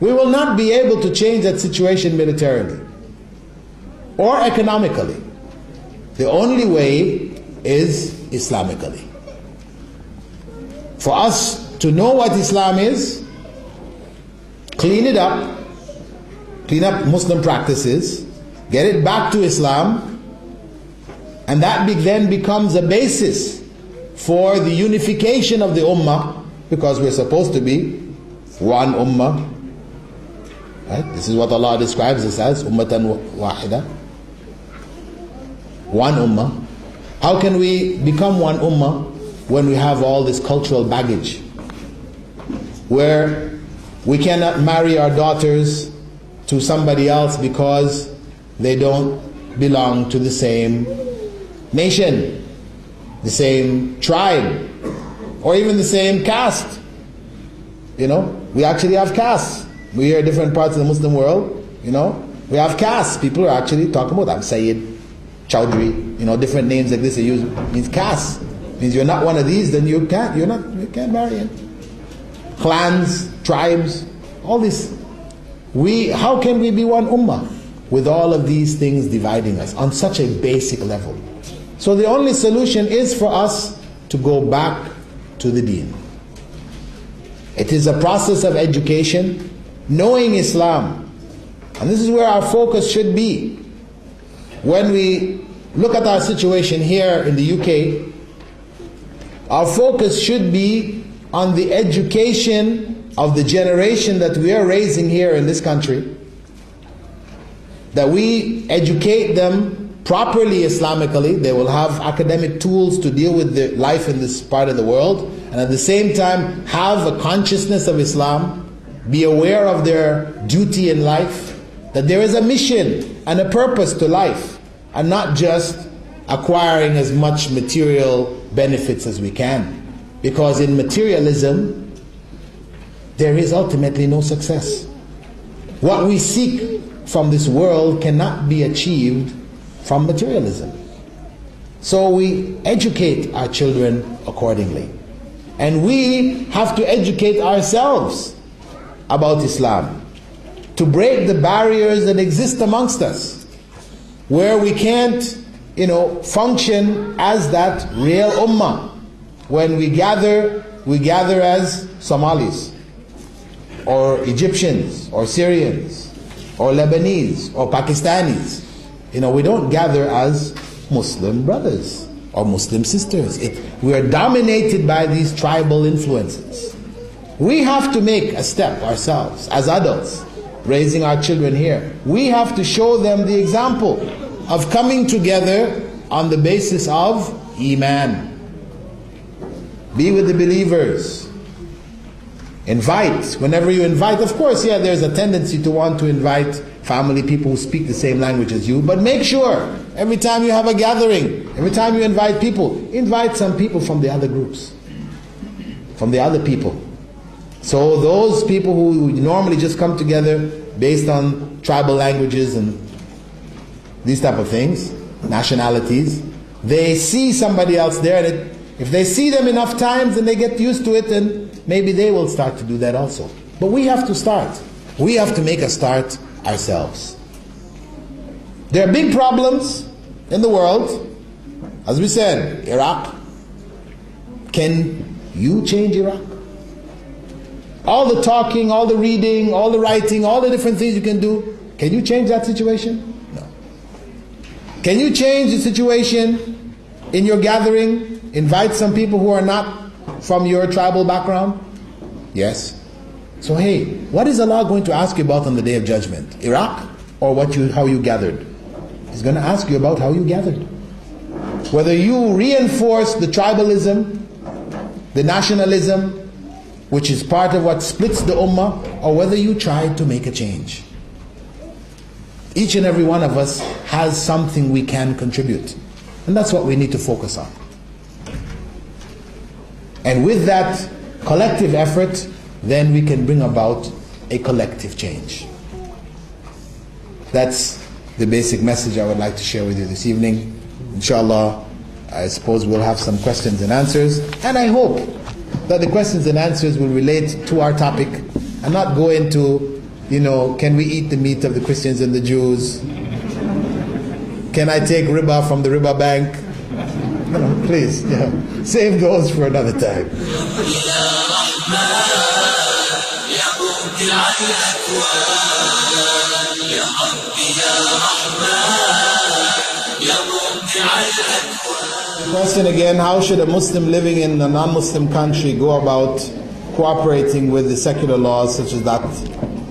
We will not be able to change that situation militarily or economically. The only way is Islamically. For us to know what Islam is, clean it up, clean up Muslim practices, get it back to Islam, and that then becomes a basis for the unification of the ummah, because we're supposed to be one ummah. Right? This is what Allah describes us as, ummatan wahida. One ummah. How can we become one ummah when we have all this cultural baggage? Where we cannot marry our daughters to somebody else because they don't belong to the same nation, the same tribe, or even the same caste. You know, we actually have castes. We hear different parts of the Muslim world, you know, we have castes. People are actually talking about, I'm Sayyid, Chowdhury, you know, different names like this they use. Means caste. Means you're not one of these, then you can't marry him. Clans, tribes, all this. How can we be one ummah with all of these things dividing us on such a basic level? So the only solution is for us to go back to the deen. It is a process of education, knowing Islam. And this is where our focus should be. When we look at our situation here in the UK, our focus should be on the education of the generation that we are raising here in this country, that we educate them properly Islamically. They will have academic tools to deal with the life in this part of the world, and at the same time have a consciousness of Islam, be aware of their duty in life, that there is a mission and a purpose to life, and not just acquiring as much material benefits as we can. Because in materialism, there is ultimately no success. What we seek from this world cannot be achieved from materialism. So we educate our children accordingly. And we have to educate ourselves about Islam, to break the barriers that exist amongst us, where we can't, function as that real ummah. When we gather as Somalis. or Egyptians, or Syrians, or Lebanese, or Pakistanis. We don't gather as Muslim brothers or Muslim sisters. We are dominated by these tribal influences. We have to make a step ourselves as adults, raising our children here. We have to show them the example of coming together on the basis of Iman. Be with the believers. Invite. Whenever you invite, of course, there's a tendency to want to invite family, people who speak the same language as you, but make sure every time you have a gathering, every time you invite people, invite some people from the other groups, from the other people. So those people who normally just come together based on tribal languages and these type of things, nationalities, they see somebody else there, and if they see them enough times and they get used to it, then maybe they will start to do that also. But we have to start. We have to make a start ourselves. There are big problems in the world. As we said, Iraq. Can you change Iraq? All the talking, all the reading, all the writing, all the different things you can do, can you change that situation? No. Can you change the situation in your gathering? Invite some people who are not from your tribal background? Yes. So hey, what is Allah going to ask you about on the Day of Judgment? Iraq or how you gathered? He's going to ask you about how you gathered. Whether you reinforce the tribalism, the nationalism, which is part of what splits the ummah, or whether you try to make a change. Each and every one of us has something we can contribute. And that's what we need to focus on. And with that collective effort, then we can bring about a collective change. That's the basic message I would like to share with you this evening. Inshallah, I suppose we'll have some questions and answers. And I hope that the questions and answers will relate to our topic and not go into, can we eat the meat of the Christians and the Jews? Can I take riba from the riba bank? Please, save those for another time. Question again, how should a Muslim living in a non-Muslim country go about cooperating with the secular laws such as that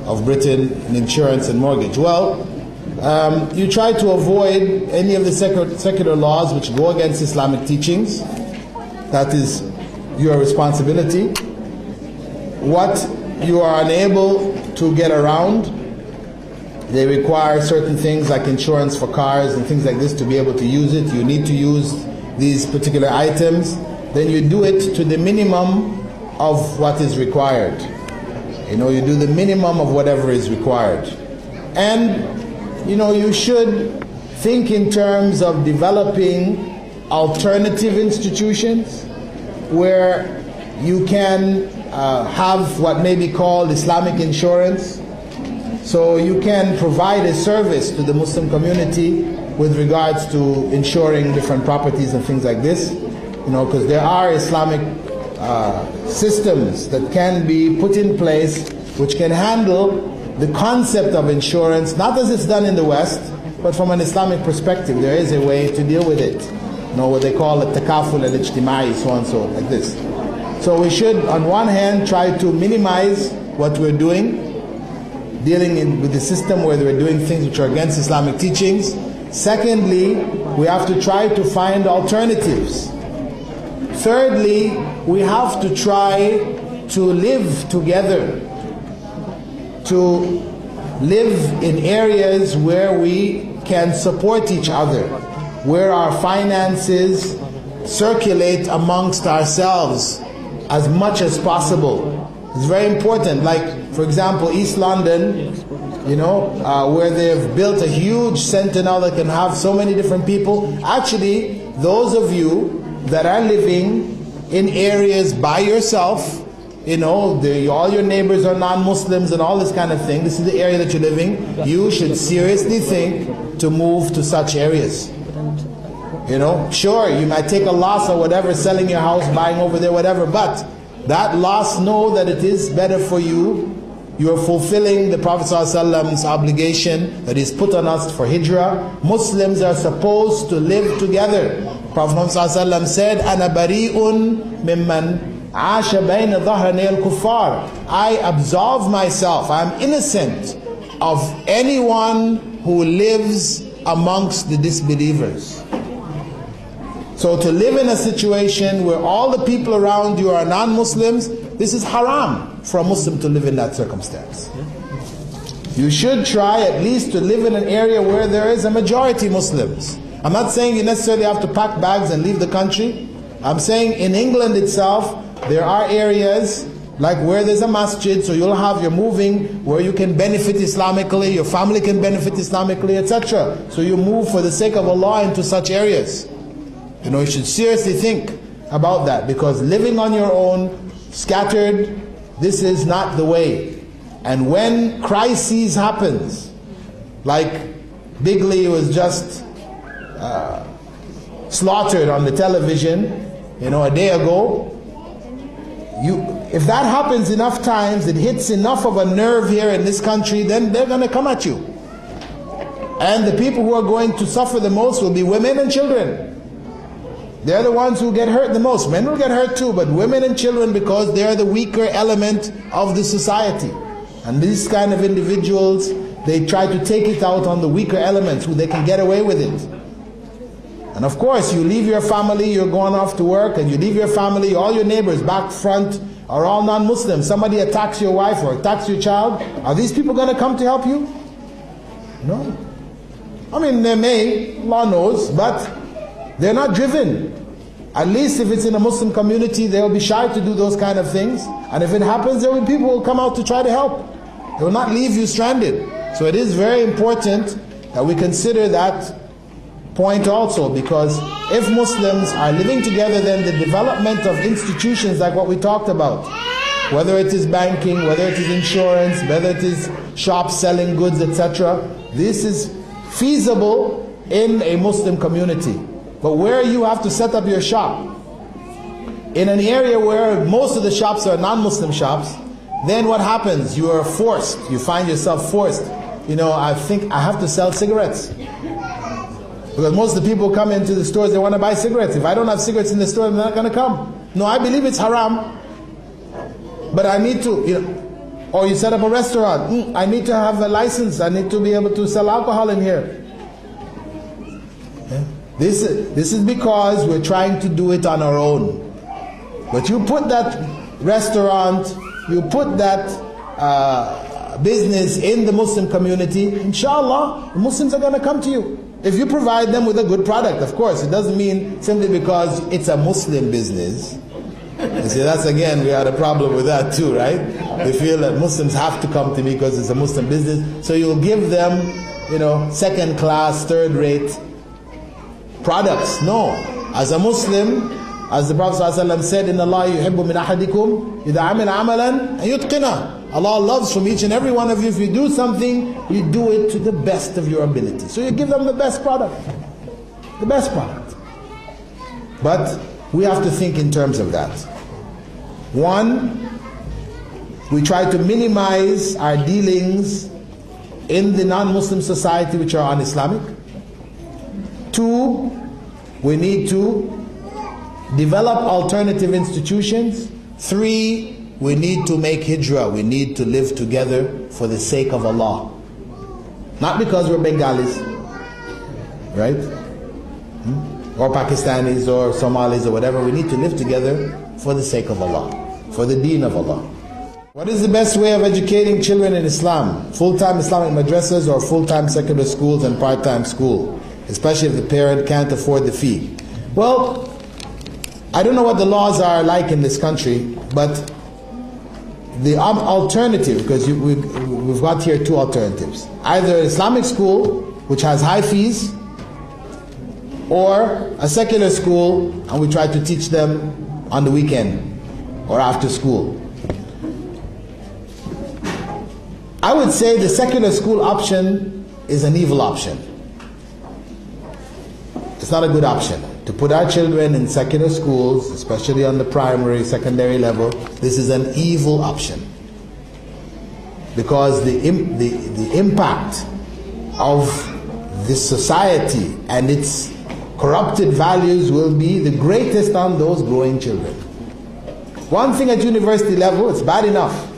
of Britain in insurance and mortgage? Well, you try to avoid any of the secular laws which go against Islamic teachings. That is your responsibility. What you are unable to get around, they require certain things like insurance for cars and things like this to be able to use it. You need to use these particular items. Then you do it to the minimum of what is required. You do the minimum of whatever is required. And you should think in terms of developing alternative institutions where you can have what may be called Islamic insurance. So you can provide a service to the Muslim community with regards to insuring different properties and things like this. Because there are Islamic systems that can be put in place which can handle the concept of insurance, not as it's done in the West, but from an Islamic perspective. There is a way to deal with it. What they call it takaful al-ijtimai, so and so, like this. So we should, on one hand, try to minimize what we're doing, dealing with the system where we're doing things which are against Islamic teachings. Secondly, we have to try to find alternatives. Thirdly, we have to try to live together, to live in areas where we can support each other, where our finances circulate amongst ourselves as much as possible. It's very important. Like, for example, East London, where they've built a huge centre now that can have so many different people. Actually, those of you that are living in areas by yourself, all your neighbors are non-Muslims and all this kind of thing, this is the area that you're living, you should seriously think to move to such areas. Sure, you might take a loss or whatever, selling your house, buying over there, whatever, but that loss, know that it is better for you You are fulfilling the Prophet ﷺ's obligation that is put on us for hijrah. Muslims are supposed to live together. Prophet ﷺ said, أَنَا بَرِيءٌ مِمَّنْ عَاشَ بَيْنَ ظَهْرَنَيِ الْكُفَّارِ. I absolve myself, I am innocent of anyone who lives amongst the disbelievers. So to live in a situation where all the people around you are non-Muslims, this is haram for a Muslim to live in that circumstance. You should try at least to live in an area where there is a majority Muslims. I'm not saying you necessarily have to pack bags and leave the country. I'm saying in England itself, there are areas like where there's a masjid, so you're moving where you can benefit Islamically, your family can benefit Islamically, etc. So you move for the sake of Allah into such areas. You should seriously think about that, because living on your own, scattered, this is not the way. And when crises happens, like Bigley was just slaughtered on the television, a day ago, if that happens enough times, it hits enough of a nerve here in this country, then they're going to come at you. And the people who are going to suffer the most will be women and children. They're the ones who get hurt the most. Men will get hurt too, but women and children, because they're the weaker element of the society. And these kind of individuals, they try to take it out on the weaker elements who they can get away with it. And of course, you leave your family, you're going off to work, and you leave your family, all your neighbors, back, front, are all non-Muslims. Somebody attacks your wife or attacks your child. Are these people going to come to help you? No. I mean, they may, Allah knows, but they're not driven. At least if it's in a Muslim community, they'll be shy to do those kind of things. And if it happens, there will be people who will come out to try to help. They will not leave you stranded. So it is very important that we consider that point also, because if Muslims are living together, then the development of institutions like what we talked about, whether it is banking, whether it is insurance, whether it is shops selling goods, etc., this is feasible in a Muslim community. But where you have to set up your shop, in an area where most of the shops are non-Muslim shops, then what happens? You are forced, you find yourself forced. I think I have to sell cigarettes. Because most of the people come into the stores, they want to buy cigarettes. If I don't have cigarettes in the store, they're not going to come. No, I believe it's haram, but I need to, or you set up a restaurant. I need to have a license. I need to be able to sell alcohol in here. This is because we're trying to do it on our own. But you put that restaurant, you put that business in the Muslim community, inshallah, the Muslims are going to come to you. If you provide them with a good product, of course. It doesn't mean simply because it's a Muslim business. You see, that's again, we had a problem with that too, right? We feel that Muslims have to come to me because it's a Muslim business. So you'll give them, second class, third rate products. No. As a Muslim, as the Prophet ﷺ said, إِنَّ اللَّهَ يُحِبُّ مِنْ أَحَدِكُمْ إِذَا عَمِلَ عَمَلًا أَن يُتْقِنَهُ. Allah loves from each and every one of you, if you do something, you do it to the best of your ability. So you give them the best product. The best product. But we have to think in terms of that. One, we try to minimize our dealings in the non-Muslim society which are un-Islamic. Two, we need to develop alternative institutions. Three, we need to make hijrah. We need to live together for the sake of Allah. Not because we're Bengalis, right? Or Pakistanis or Somalis or whatever. We need to live together for the sake of Allah, for the deen of Allah. What is the best way of educating children in Islam? Full-time Islamic madrasas or full-time secular schools and part-time school? Especially if the parent can't afford the fee. Well, I don't know what the laws are like in this country, but the alternative, because we've got here two alternatives. Either an Islamic school, which has high fees, or a secular school, and we try to teach them on the weekend or after school. I would say the secular school option is an evil option. It's not a good option. To put our children in secular schools, especially on the primary, secondary level, this is an evil option. because the impact of this society and its corrupted values will be the greatest on those growing children. One thing at university level, it's bad enough.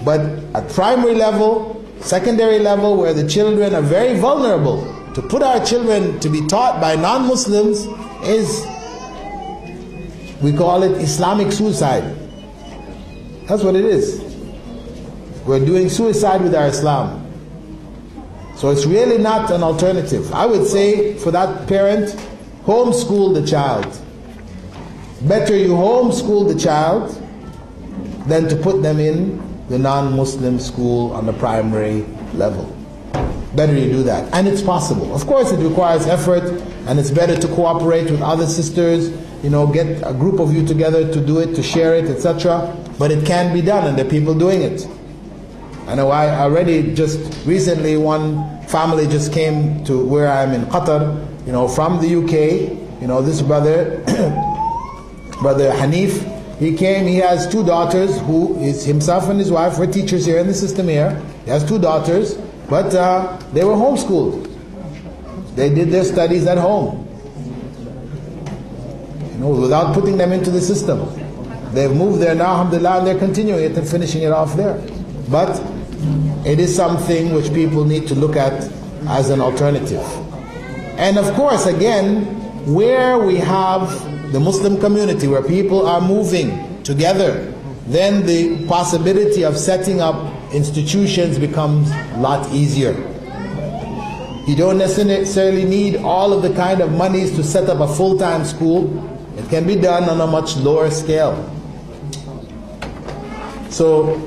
But at primary level, secondary level, where the children are very vulnerable, to put our children to be taught by non-Muslims is, we call it Islamic suicide. That's what it is. We're doing suicide with our Islam. So it's really not an alternative. I would say for that parent, homeschool the child. Better you homeschool the child than to put them in the non-Muslim school on the primary level. Better you do that. And it's possible. Of course it requires effort, and it's better to cooperate with other sisters, get a group of you together to do it, to share it, etc. But it can be done, and there are people doing it. I know I already just recently, one family just came to where I'm in Qatar, from the UK, this brother, Brother Hanif, he came, he has two daughters who is himself and his wife were teachers here in the system here. He has two daughters, but they were homeschooled. They did their studies at home, without putting them into the system. They've moved there now, alhamdulillah, and they're continuing it and finishing it off there. But it is something which people need to look at as an alternative. And of course, again, where we have the Muslim community, where people are moving together, then the possibility of setting up institutions becomes a lot easier. You don't necessarily need all of the kind of monies to set up a full-time school. It can be done on a much lower scale. So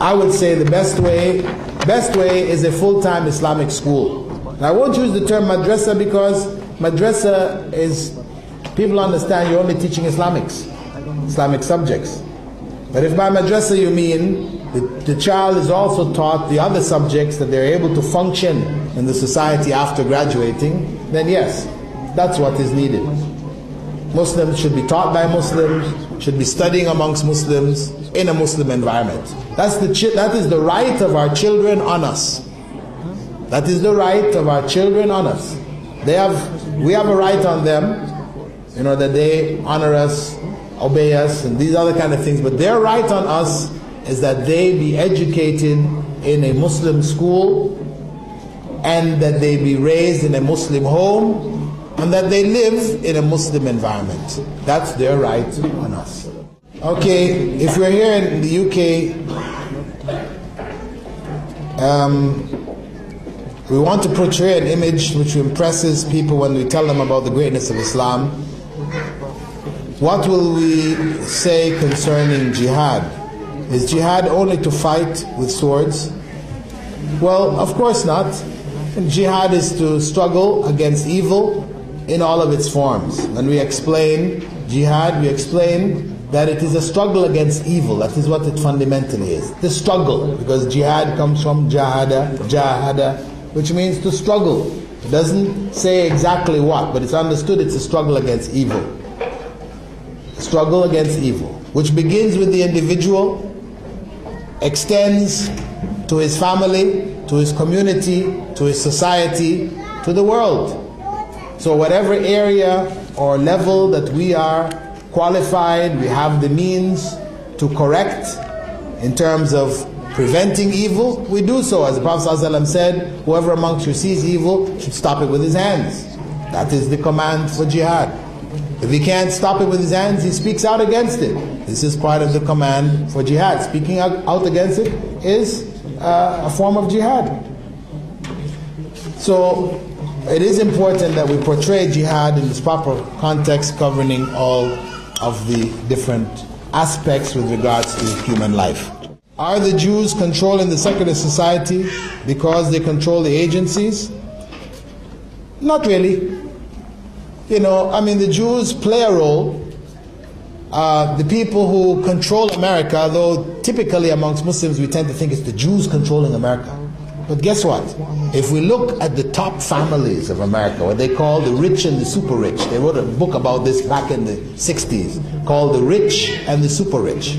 I would say the best way is a full-time Islamic school. And I won't use the term madrasa because madrasa is, people understand you're only teaching Islamic subjects. But if by madrasa you mean the child is also taught the other subjects that they're able to function in the society after graduating, then yes, that's what is needed. Muslims should be taught by Muslims, should be studying amongst Muslims in a Muslim environment. That is the right of our children on us. That is the right of our children on us. We have a right on them, that they honor us, obey us, and these other kind of things. But their right on us is that they be educated in a Muslim school, and that they be raised in a Muslim home, and that they live in a Muslim environment. That's their right on us. Okay, if we're here in the UK, we want to portray an image which impresses people when we tell them about the greatness of Islam. What will we say concerning jihad? Is jihad only to fight with swords? Well, of course not. Jihad is to struggle against evil in all of its forms. When we explain jihad, we explain that it is a struggle against evil. That is what it fundamentally is. The struggle, because jihad comes from jahada, which means to struggle. It doesn't say exactly what, but it's understood it's a struggle against evil. Struggle against evil, which begins with the individual, extends to his family, to his community, to his society, to the world. So whatever area or level that we are qualified, we have the means to correct in terms of preventing evil, we do so. As the Prophet ﷺ said, whoever amongst you sees evil should stop it with his hands. That is the command for jihad. If he can't stop it with his hands, he speaks out against it. This is part of the command for jihad. Speaking out against it is a form of jihad. So it is important that we portray jihad in this proper context, covering all of the different aspects with regards to human life. Are the Jews controlling the secular society because they control the agencies? Not really. The Jews play a role. The people who control America, though typically amongst Muslims we tend to think it's the Jews controlling America. But guess what? If we look at the top families of America, what they call the rich and the super rich, they wrote a book about this back in the 60s, called The Rich and the Super Rich.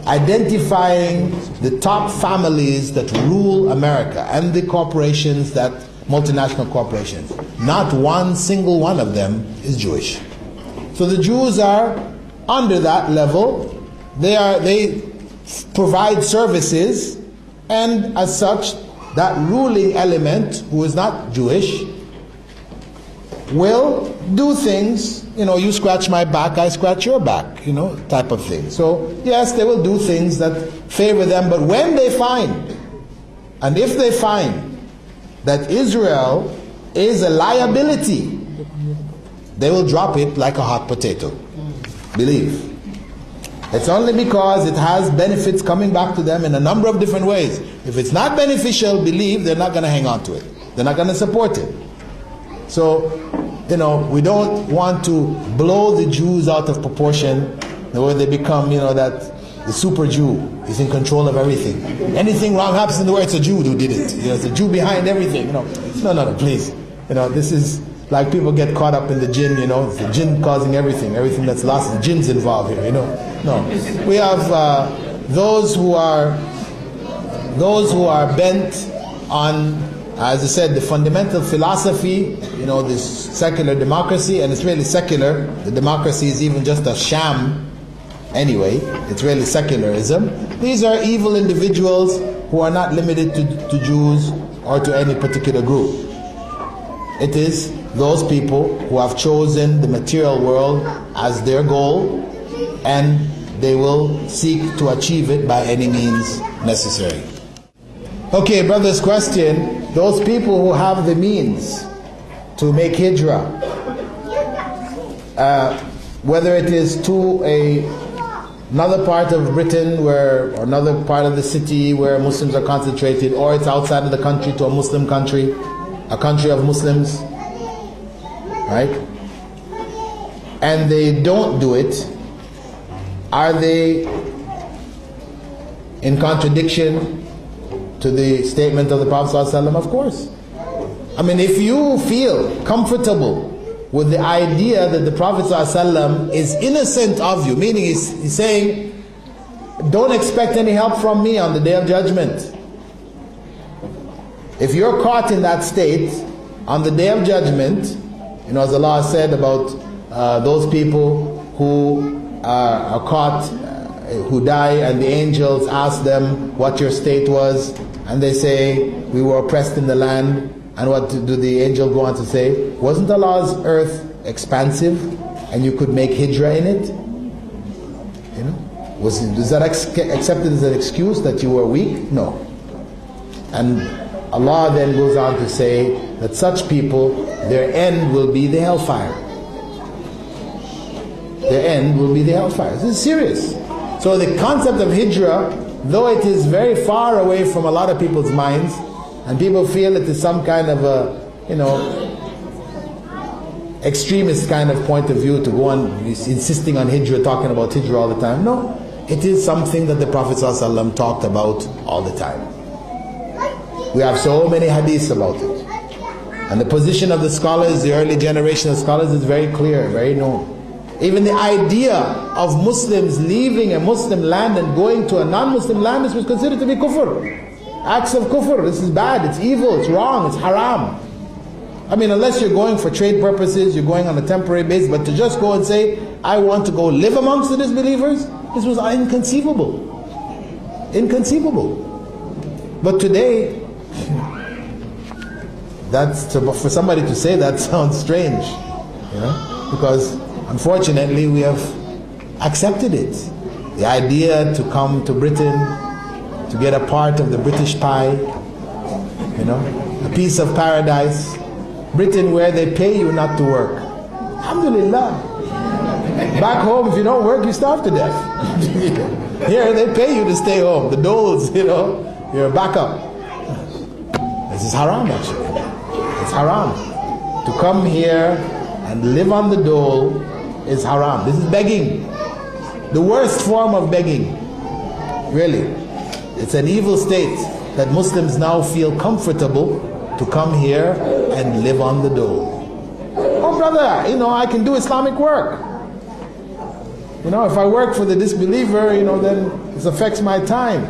identifying the top families that rule America and the corporations that, multinational corporations. Not one single one of them is Jewish. So the Jews are under that level. They provide services, and as such, that ruling element, who is not Jewish, will do things, you scratch my back, I scratch your back, type of thing. So yes, they will do things that favor them, but when they find, and if they find that Israel is a liability, they will drop it like a hot potato. Believe. It's only because it has benefits coming back to them in a number of different ways. If it's not beneficial, believe they're not going to hang on to it. They're not going to support it. So, we don't want to blow the Jews out of proportion, where they become, that the super Jew is in control of everything. Anything wrong happens in the world, it's a Jew who did it. It's a Jew behind everything. No, please. This is like people get caught up in the jinn, it's the jinn causing everything. Everything that's lost, the jinn's involved here, No. We have those who are bent on, as I said, the fundamental philosophy, this secular democracy, and it's really secular. The democracy is even just a sham anyway. It's really secularism. These are evil individuals who are not limited to Jews or to any particular group. It is those people who have chosen the material world as their goal, and they will seek to achieve it by any means necessary. Okay, brother's question, those people who have the means to make hijrah, whether it is to another part of Britain or another part of the city where Muslims are concentrated, or it's outside of the country to a Muslim country, a country of Muslims, right? And they don't do it, are they in contradiction to the statement of the Prophet ﷺ? Of course. If you feel comfortable with the idea that the Prophet ﷺ is innocent of you, meaning he's saying, don't expect any help from me on the Day of Judgment. If you're caught in that state, on the Day of Judgment, as Allah said about those people who are caught, who die, and the angels ask them what your state was, and they say, we were oppressed in the land. And what do the angel go on to say? Wasn't Allah's earth expansive and you could make hijrah in it? Was that accepted as an excuse that you were weak? No. And Allah then goes on to say that such people, their end will be the hellfire. Their end will be the hellfire. This is serious. So the concept of hijrah, though it is very far away from a lot of people's minds, and people feel it is some kind of a, extremist kind of point of view to go on insisting on hijrah, talking about hijrah all the time. No, it is something that the Prophet ﷺ talked about all the time. We have so many hadiths about it. And the position of the scholars, the early generation of scholars, is very clear, very known. Even the idea of Muslims leaving a Muslim land and going to a non-Muslim land, this was considered to be kufr. Acts of kufr. This is bad, it's evil, it's wrong, it's haram. Unless you're going for trade purposes, you're going on a temporary basis, but to just go and say, I want to go live amongst the disbelievers, this was inconceivable. Inconceivable. But today, for somebody to say that sounds strange, because unfortunately we have accepted it. The idea to come to Britain, to get a part of the British pie, a piece of paradise. Britain, where they pay you not to work. Alhamdulillah. Back home, if you don't work, you starve to death. Here, they pay you to stay home. The doles, you're a backup. This is haram, actually. It's haram. To come here and live on the dole is haram. This is begging. The worst form of begging. Really. It's an evil state that Muslims now feel comfortable to come here and live on the dole. Oh brother, I can do Islamic work. If I work for the disbeliever, then it affects my time.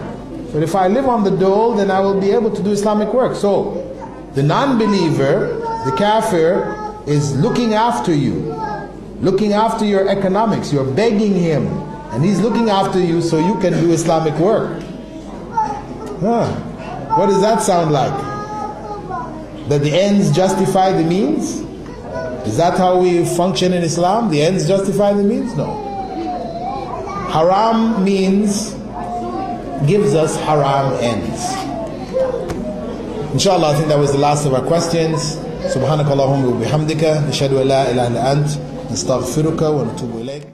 But if I live on the dole, then I will be able to do Islamic work. So, the non-believer, the kafir, is looking after you, looking after your economics. You're begging him, and he's looking after you so you can do Islamic work. What does that sound like? That the ends justify the means? Is that how we function in Islam? The ends justify the means? No. Haram means gives us haram ends. Inshallah, I think that was the last of our questions. Subhanakallahumma wa bihamdika, nashhadu an la ilaha illa ant, nastaghfiruka wa natubu ilayk.